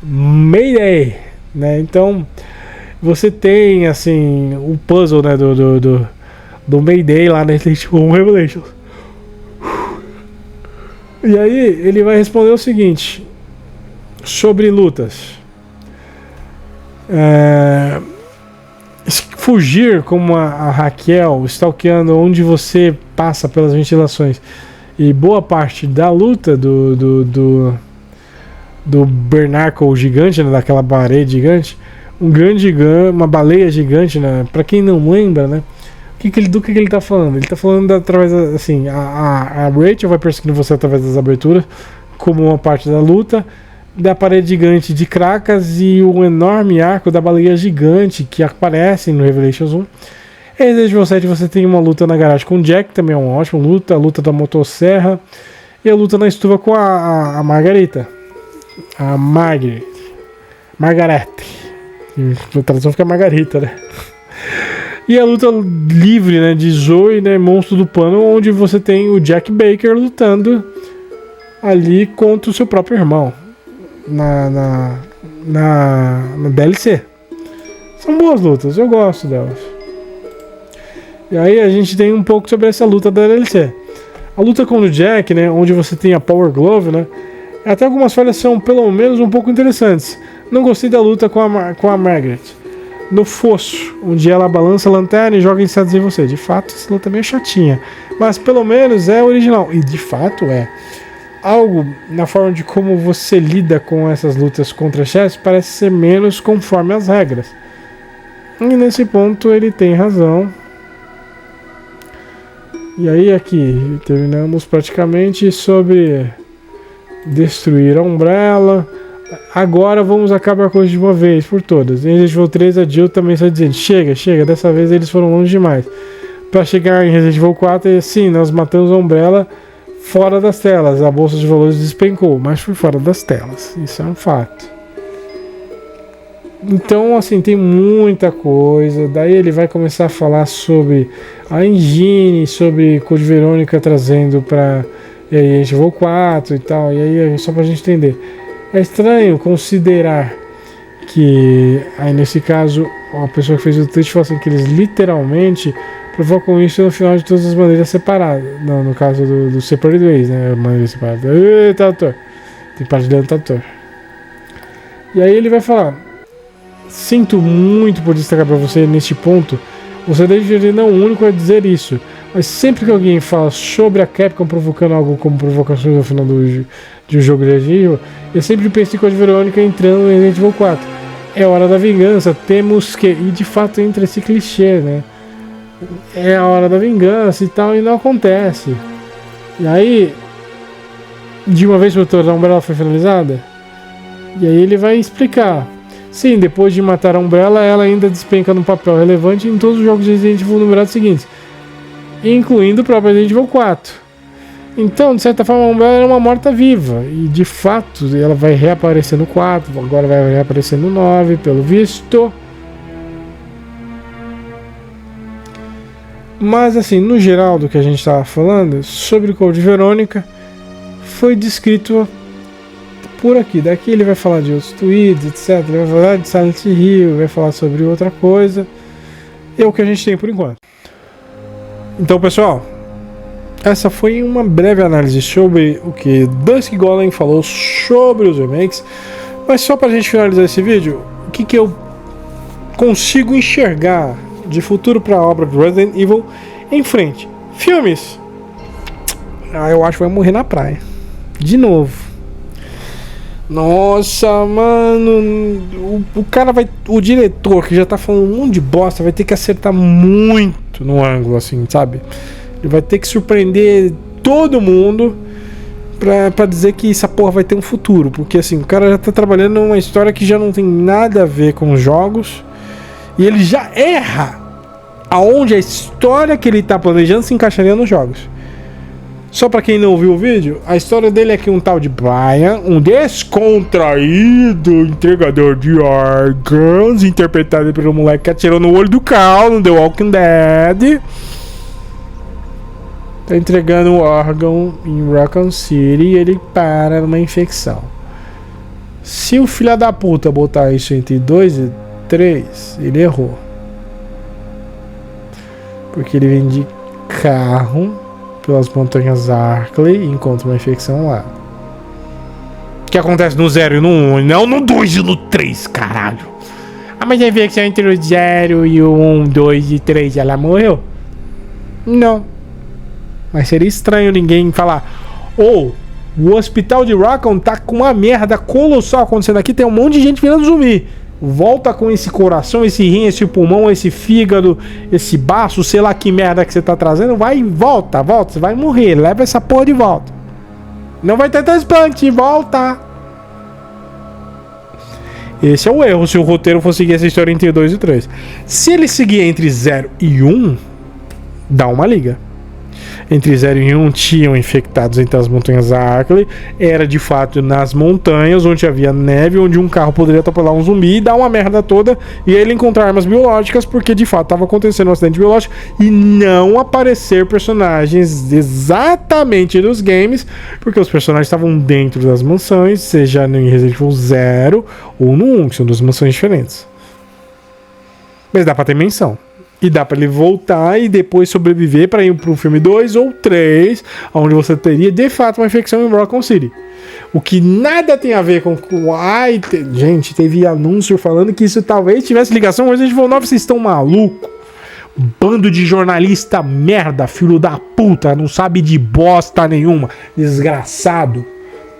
Mayday, né? Então você tem assim o puzzle, né, do Mayday lá na Resident Evil Revelation. E aí ele vai responder o seguinte sobre lutas. Fugir como a Raquel, stalkeando onde você passa pelas ventilações. E boa parte da luta do Bernacle gigante, né, daquela parede gigante, uma baleia gigante, né, pra quem não lembra, né, do que ele tá falando? Ele tá falando através, assim, a Rachel vai perseguindo você através das aberturas, como uma parte da luta, da parede gigante de Cracas e o enorme arco da baleia gigante que aparecem no Revelations 1. Em Resident Evil 7 você tem uma luta na garagem com o Jack, também é uma ótima luta, a luta da motosserra e a luta na estufa com a Margarita. A Margarete. A tradução fica Margarita, né? E a luta livre, né, de Zoe, né, monstro do pano, onde você tem o Jack Baker lutando ali contra o seu próprio irmão na DLC. São boas lutas, eu gosto delas. E aí a gente tem um pouco sobre essa luta da DLC. A luta com o Jack, né, onde você tem a Power Glove, né, até algumas falhas são pelo menos um pouco interessantes. Não gostei da luta com a Margaret no fosso, onde ela balança a lanterna e joga insetos em você. De fato, essa luta é meio chatinha, mas pelo menos é original. E de fato é. Algo na forma de como você lida com essas lutas contra chefes parece ser menos conforme as regras. E nesse ponto ele tem razão. E aí aqui terminamos praticamente sobre destruir a Umbrella. Agora vamos acabar com isso de uma vez por todas. Em Resident Evil 3 a Jill também está dizendo chega, dessa vez eles foram longe demais. Para chegar em Resident Evil 4 é assim, nós matamos a Umbrella fora das telas, a bolsa de valores despencou, mas foi fora das telas, isso é um fato. Então, assim, tem muita coisa. Daí ele vai começar a falar sobre a engine, sobre Code Verônica trazendo para Resident Evil 4 e tal. E aí, só pra gente entender, é estranho considerar que, aí nesse caso, a pessoa que fez o tweet falou assim, que eles literalmente provocam isso no final de todas as maneiras separadas. Não, no caso do Separate Ways, né? Maneira separada. Eita, ator. Tem parte dentro do ator. E aí ele vai falar: sinto muito por destacar para você neste ponto. Você deve não o único a dizer isso. Mas sempre que alguém fala sobre a Capcom provocando algo como provocações no final de um jogo de Resident Evil, eu sempre penso em Code Verônica entrando em Resident Evil 4. É hora da vingança, temos que... E de fato entra esse clichê, né? É a hora da vingança e tal, e não acontece. E aí, de uma vez por todas, a Umbrella foi finalizada? E aí ele vai explicar. Sim, depois de matar a Umbrella, ela ainda despenca num papel relevante em todos os jogos de Resident Evil numerados seguintes, incluindo o próprio Resident Evil 4. Então, de certa forma, a Umbrella era uma morta-viva. E, de fato, ela vai reaparecer no 4, agora vai reaparecer no 9, pelo visto. Mas, assim, no geral do que a gente estava falando, sobre o Code Verônica, foi descrito por aqui. Daqui ele vai falar de outros tweets, etc. Ele vai falar de Silent Hill, vai falar sobre outra coisa. É o que a gente tem por enquanto. Então, pessoal, essa foi uma breve análise sobre o que Dusk Golem falou sobre os remakes. Mas só pra gente finalizar esse vídeo, o que eu consigo enxergar de futuro para a obra do Resident Evil em frente? Filmes. eu acho que vai morrer na praia. De novo. Nossa, mano. O cara vai. O diretor, que já tá falando um monte de bosta, vai ter que acertar muito no ângulo, assim, sabe? Ele vai ter que surpreender todo mundo pra dizer que essa porra vai ter um futuro. Porque, assim, o cara já tá trabalhando numa história que já não tem nada a ver com os jogos. E ele já erra aonde a história que ele tá planejando se encaixaria nos jogos. Só pra quem não viu o vídeo, a história dele é que um tal de Brian, um descontraído entregador de órgãos, interpretado pelo moleque que atirou no olho do Cal no The Walking Dead, tá entregando um órgão em Raccoon City e ele para numa infecção. Se o filho da puta botar isso entre 2 e 3, ele errou. Porque ele vem de carro pelas montanhas Arklay e encontra uma infecção lá. Que acontece no 0 e no 1, não no 2 e no 3, caralho. Ah, mas a infecção entre o 0 e o 1, 2 e 3, ela morreu? Não. Mas seria estranho ninguém falar: o hospital de Raccoon tá com uma merda colossal acontecendo aqui, tem um monte de gente virando zumbi. Volta com esse coração, esse rim, esse pulmão, esse fígado, esse baço, sei lá que merda que você tá trazendo. Vai e volta, você vai morrer. Leva essa porra de volta. Não vai ter transplante, volta. Esse é o erro se o roteiro for seguir essa história entre 2 e 3. Se ele seguir entre 0 e 1, dá uma liga. Entre 0 e 1 tinham infectados entre as montanhas Arklay. Era de fato nas montanhas onde havia neve, onde um carro poderia atropelar um zumbi e dar uma merda toda, e ele encontrar armas biológicas, porque de fato estava acontecendo um acidente biológico, e não aparecer personagens exatamente dos games, porque os personagens estavam dentro das mansões, seja no Resident Evil 0 ou no 1, que são duas mansões diferentes. Mas dá pra ter menção. E dá pra ele voltar e depois sobreviver pra ir pro filme 2 ou 3, onde você teria de fato uma infecção em Raccoon City. O que nada tem a ver com... Gente, teve anúncio falando que isso talvez tivesse ligação com Resident Evil 9. Vocês estão malucos? Bando de jornalista merda, filho da puta, não sabe de bosta nenhuma, desgraçado.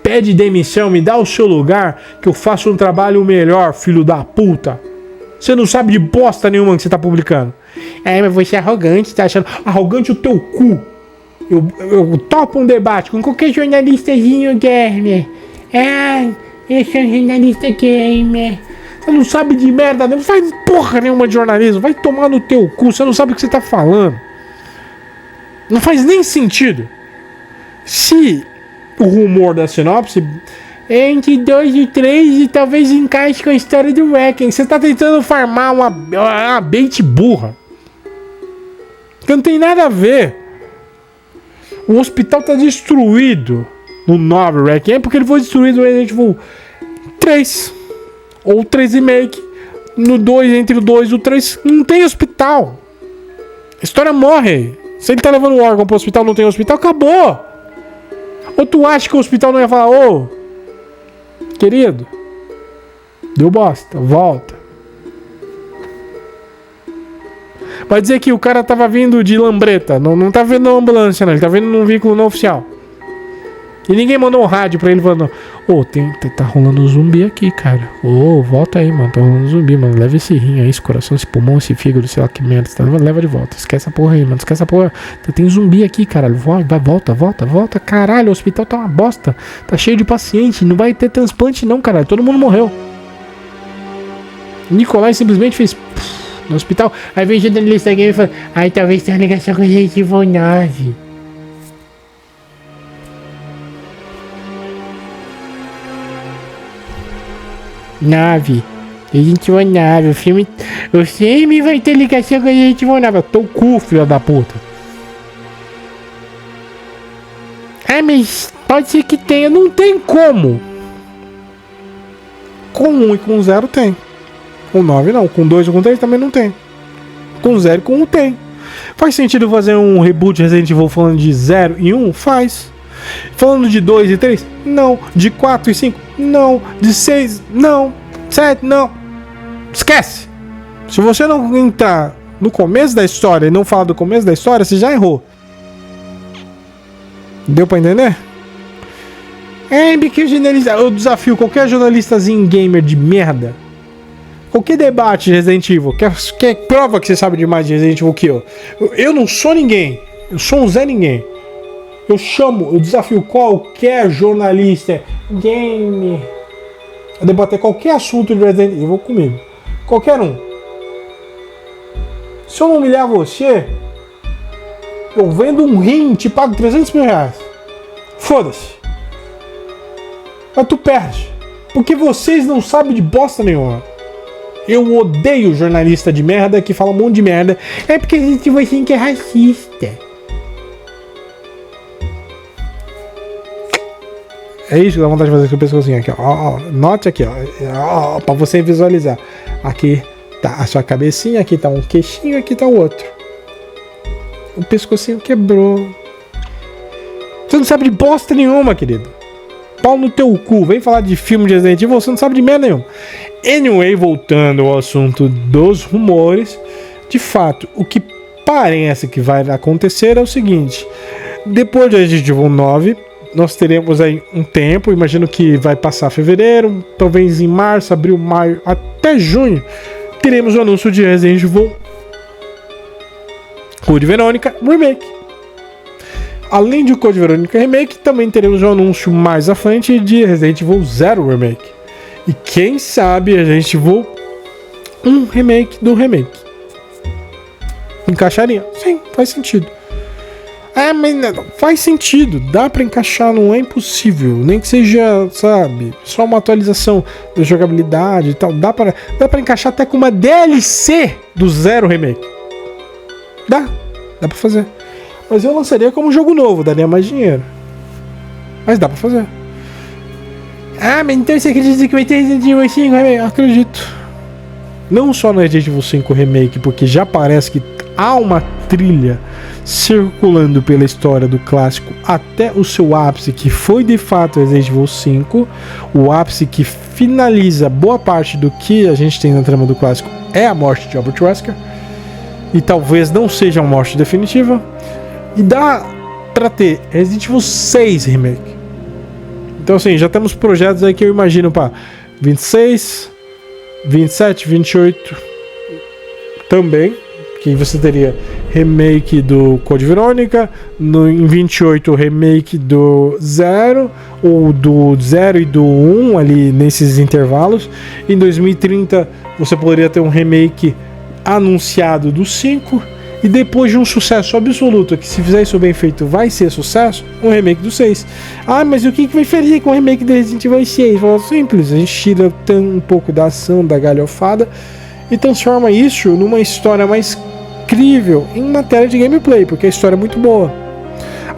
Pede demissão, me dá o seu lugar que eu faço um trabalho melhor, filho da puta. Você não sabe de bosta nenhuma que você tá publicando. É, mas você é arrogante, tá achando? Arrogante o teu cu. Eu topo um debate com qualquer jornalistazinho gamer. Eu sou um jornalista gamer. Você não sabe de merda, não faz porra nenhuma de jornalismo. Vai tomar no teu cu, você não sabe o que você tá falando. Não faz nem sentido. Se o rumor da sinopse é entre 2 e 3 e talvez encaixe com a história do Wrecken, você tá tentando farmar uma bait burra. Que não tem nada a ver. O hospital tá destruído no 9 Wrecken. É porque ele foi destruído no Resident Evil 3 ou 3 Remake. No 2, entre o 2 e o 3 não tem hospital. A história morre. Se ele tá levando o órgão pro hospital, não tem hospital, acabou. Ou tu acha que o hospital não ia falar: ô, querido, deu bosta, volta. Vai dizer que o cara tava vindo de lambreta. Não tá vindo na ambulância, não. Ele tá vindo num veículo não oficial. E ninguém mandou um rádio pra ele falando: ô, tá rolando um zumbi aqui, cara. Ô, volta aí, mano. Tá rolando um zumbi, mano. Leva esse rim aí, esse coração, esse pulmão, esse fígado, sei lá que merda. Tá? Leva de volta. Esquece essa porra aí, mano. Esquece essa porra. Tem zumbi aqui, caralho. Vai, volta. Caralho, o hospital tá uma bosta. Tá cheio de paciente. Não vai ter transplante, não, caralho. Todo mundo morreu. Nicolai simplesmente fez no hospital. Aí vem jornalista aqui e fala: ai, talvez tenha ligação com a Resident Evil 9. Resident Evil 9. O filme vai ter ligação com a Resident Evil 9. Eu tô o cu, filho da puta. Mas pode ser que tenha. Não tem como. Com 1 e com 0 tem. Com 9 não, com 2 ou com 3 também não tem. Com 0 e com 1 tem. Faz sentido fazer um reboot Resident Evil falando de 0 e 1? Faz. Falando de 2 e 3? Não. De 4 e 5? Não. De 6? Não. 7? Não. Esquece. Se você não entrar no começo da história e não falar do começo da história, você já errou. Deu pra entender? Porque jornalista, eu desafio qualquer jornalistazinho gamer de merda. Qualquer debate de Resident Evil, quer prova que você sabe demais de Resident Evil que eu. Eu não sou ninguém. Eu sou um Zé Ninguém. Eu desafio qualquer jornalista gamer a debater qualquer assunto de Resident Evil comigo. Qualquer um. Se eu não humilhar você, eu vendo um rim e te pago 300 mil reais. Foda-se. Mas tu perde. Porque vocês não sabem de bosta nenhuma. Eu odeio jornalista de merda que fala um monte de merda. É porque a gente vai ser que é racista. É isso que dá vontade de fazer com o pescocinho aqui, ó. Note aqui, ó. Pra você visualizar. Aqui tá a sua cabecinha, aqui tá um queixinho, aqui tá o outro. O pescocinho quebrou. Você não sabe de bosta nenhuma, querido. Pau no teu cu. Vem falar de filme de Resident Evil, você não sabe de merda nenhuma. Anyway, voltando ao assunto dos rumores, de fato, o que parece que vai acontecer é o seguinte: depois de Resident Evil 9, nós teremos aí um tempo, imagino que vai passar fevereiro, talvez em março, abril, maio, até junho, teremos o anúncio de Resident Evil Code Verônica Remake. Além de Code Verônica Remake, também teremos um anúncio mais à frente de Resident Evil Zero Remake. E quem sabe Resident Evil um remake do remake. Encaixaria? Sim, faz sentido. Mas não, faz sentido, dá pra encaixar, não é impossível. Nem que seja, sabe, só uma atualização da jogabilidade e tal. Dá pra encaixar até com uma DLC do Zero Remake. Dá pra fazer. Mas eu lançaria como jogo novo, daria mais dinheiro. Mas dá pra fazer. Mas então você acredita que vai ter Resident Evil 5 Remake? Acredito. Não só no Resident Evil 5 Remake, porque já parece que há uma trilha circulando pela história do clássico até o seu ápice, que foi de fato Resident Evil 5. O ápice que finaliza boa parte do que a gente tem na trama do clássico é a morte de Albert Wesker. E talvez não seja uma morte definitiva. E dá pra ter Resident Evil 6 Remake. Então assim, já temos projetos aí que eu imagino para 26, 27, 28 também, que você teria remake do Code Verônica, em 28 remake do 0, ou do 0 e do 1 ali nesses intervalos. Em 2030 você poderia ter um remake anunciado do 5. E depois de um sucesso absoluto, que se fizer isso bem feito vai ser sucesso, um remake do 6. Mas o que vai ferir com o remake do Resident Evil 6? Fala simples, a gente tira um pouco da ação, da galhofada e transforma isso numa história mais crível em matéria de gameplay, porque a história é muito boa.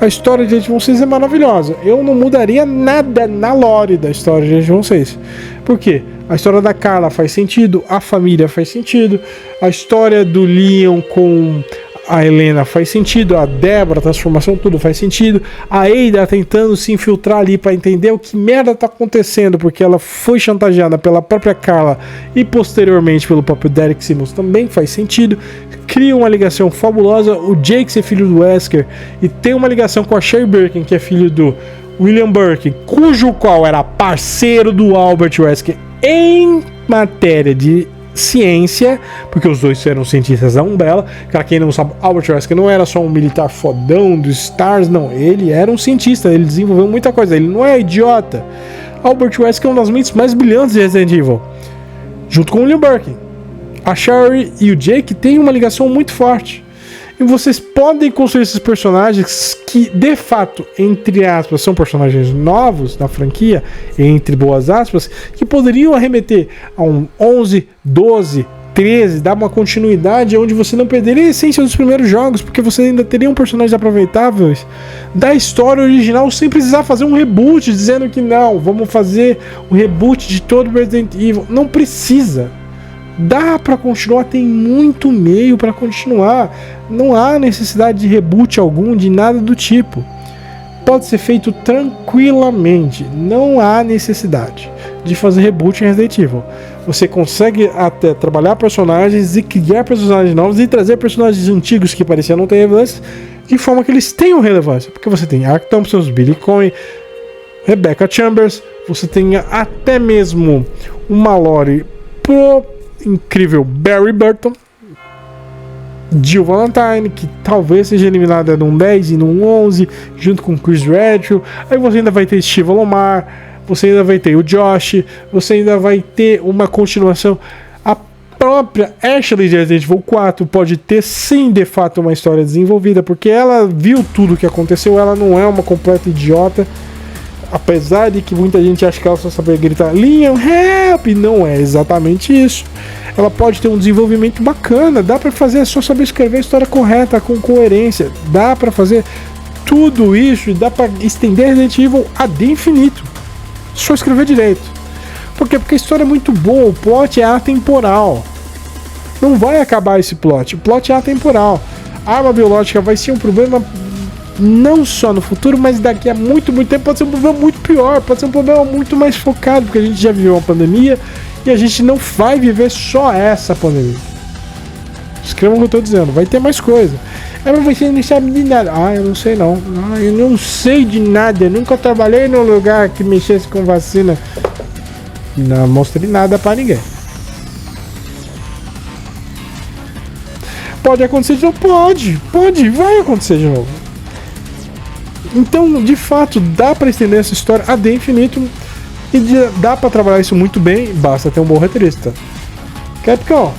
A história de Resident Evil 6 é maravilhosa. Eu não mudaria nada na lore da história de Resident Evil 6. Por quê? A história da Carla faz sentido, a família faz sentido, a história do Leon com a Helena faz sentido, a Deborah, a transformação, tudo faz sentido. A Ada tentando se infiltrar ali para entender o que merda tá acontecendo, porque ela foi chantageada pela própria Carla e posteriormente pelo próprio Derek Simmons, também faz sentido. Cria uma ligação fabulosa, o Jake ser filho do Wesker e tem uma ligação com a Sherry Birkin, que é filho do William Birkin, cujo qual era parceiro do Albert Wesker em matéria de ciência, porque os dois eram cientistas da Umbrella. Pra quem não sabe, Albert Wesker não era só um militar fodão dos Stars, não, ele era um cientista, ele desenvolveu muita coisa, ele não é idiota. Albert Wesker é uma das mentes mais brilhantes de Resident Evil, junto com o William Birkin. A Sherry e o Jake têm uma ligação muito forte. E vocês podem construir esses personagens que, de fato, entre aspas, são personagens novos da franquia, entre boas aspas, que poderiam arremeter a um 11, 12, 13, dar uma continuidade onde você não perderia a essência dos primeiros jogos, porque você ainda teria um personagem aproveitáveis da história original sem precisar fazer um reboot, dizendo que não, vamos fazer o reboot de todo Resident Evil. Não precisa. Dá pra continuar, tem muito meio pra continuar. Não há necessidade de reboot algum, de nada do tipo. Pode ser feito tranquilamente. Não há necessidade de fazer reboot em Resident Evil. Você consegue até trabalhar personagens e criar personagens novos e trazer personagens antigos que pareciam não ter relevância de forma que eles tenham relevância. Porque você tem Ark Thompson, Billy Coen, Rebecca Chambers, você tem até mesmo uma lore pro incrível Barry Burton, Jill Valentine, que talvez seja eliminada num 10 e num 11, junto com Chris Redfield. Aí você ainda vai ter Steve Lomar, você ainda vai ter o Josh, você ainda vai ter uma continuação. A própria Ashley de Resident Evil 4 pode ter sim, de fato, uma história desenvolvida, porque ela viu tudo o que aconteceu, ela não é uma completa idiota. Apesar de que muita gente acha que ela só sabe gritar Leon, help! Não é exatamente isso. Ela pode ter um desenvolvimento bacana, dá pra fazer, é só saber escrever a história correta, com coerência. Dá pra fazer tudo isso e dá pra estender Resident Evil ad infinito. Só escrever direito. Por quê? Porque a história é muito boa, o plot é atemporal. Não vai acabar esse plot, o plot é atemporal. A arma biológica vai ser um problema não só no futuro, mas daqui a muito tempo pode ser um problema muito pior, pode ser um problema muito mais focado, porque a gente já viveu uma pandemia e a gente não vai viver só essa pandemia. Escrevam o que eu tô dizendo, vai ter mais coisa. Mas você não sabe de nada. Eu não sei não. Eu não sei de nada, eu nunca trabalhei num lugar que mexesse com vacina. Não mostrei nada pra ninguém. Pode acontecer de novo? Pode, vai acontecer de novo. Então, de fato, dá pra estender essa história ad infinito e dá pra trabalhar isso muito bem, basta ter um bom roteirista. Capcom,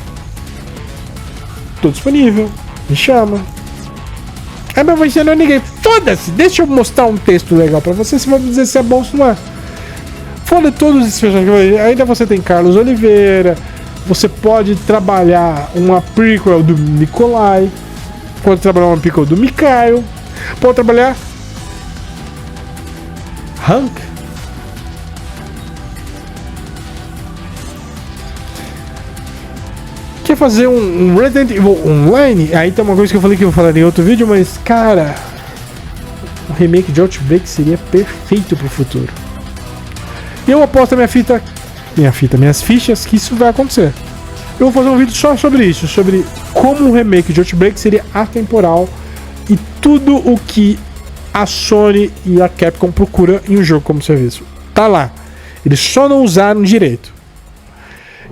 tô disponível, me chama. Mas você não é ninguém. Foda-se, deixa eu mostrar um texto legal pra você, você vai me dizer se é bom ou se não é. Fora todos esses personagens, ainda você tem Carlos Oliveira, você pode trabalhar uma prequel do Nikolai, pode trabalhar uma prequel do Mikhail, pode trabalhar Hank. Quer fazer um Resident Evil Online? Aí tem uma coisa que eu falei que eu vou falar em outro vídeo, mas cara, o remake de Outbreak seria perfeito pro futuro. E eu aposto minhas fichas que isso vai acontecer. Eu vou fazer um vídeo só sobre isso, sobre como o remake de Outbreak seria atemporal e tudo o que a Sony e a Capcom procura em um jogo como serviço. Tá lá. Eles só não usaram direito.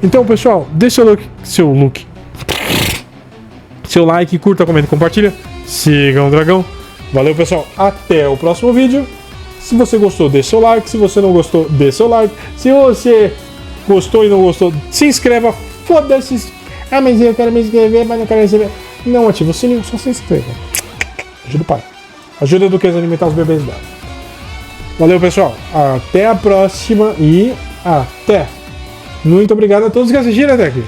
Então, pessoal, deixa seu like, curta, comenta, compartilha. Sigam o Dragão. Valeu, pessoal. Até o próximo vídeo. Se você gostou, deixa seu like. Se você não gostou, deixa seu like. Se você gostou e não gostou, se inscreva. Foda-se. Mas eu quero me inscrever, mas não quero receber. Não ativa o sininho, só se inscreva. Ajuda o pai. Ajuda do que alimentar os bebês dela. Valeu, pessoal. Até a próxima e até. Muito obrigado a todos que assistiram até aqui.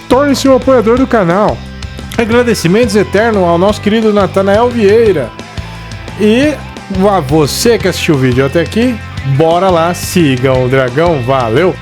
Torne-se um apoiador do canal. Agradecimentos eternos ao nosso querido Natanael Vieira. E a você que assistiu o vídeo até aqui, bora lá, siga o Dragão. Valeu!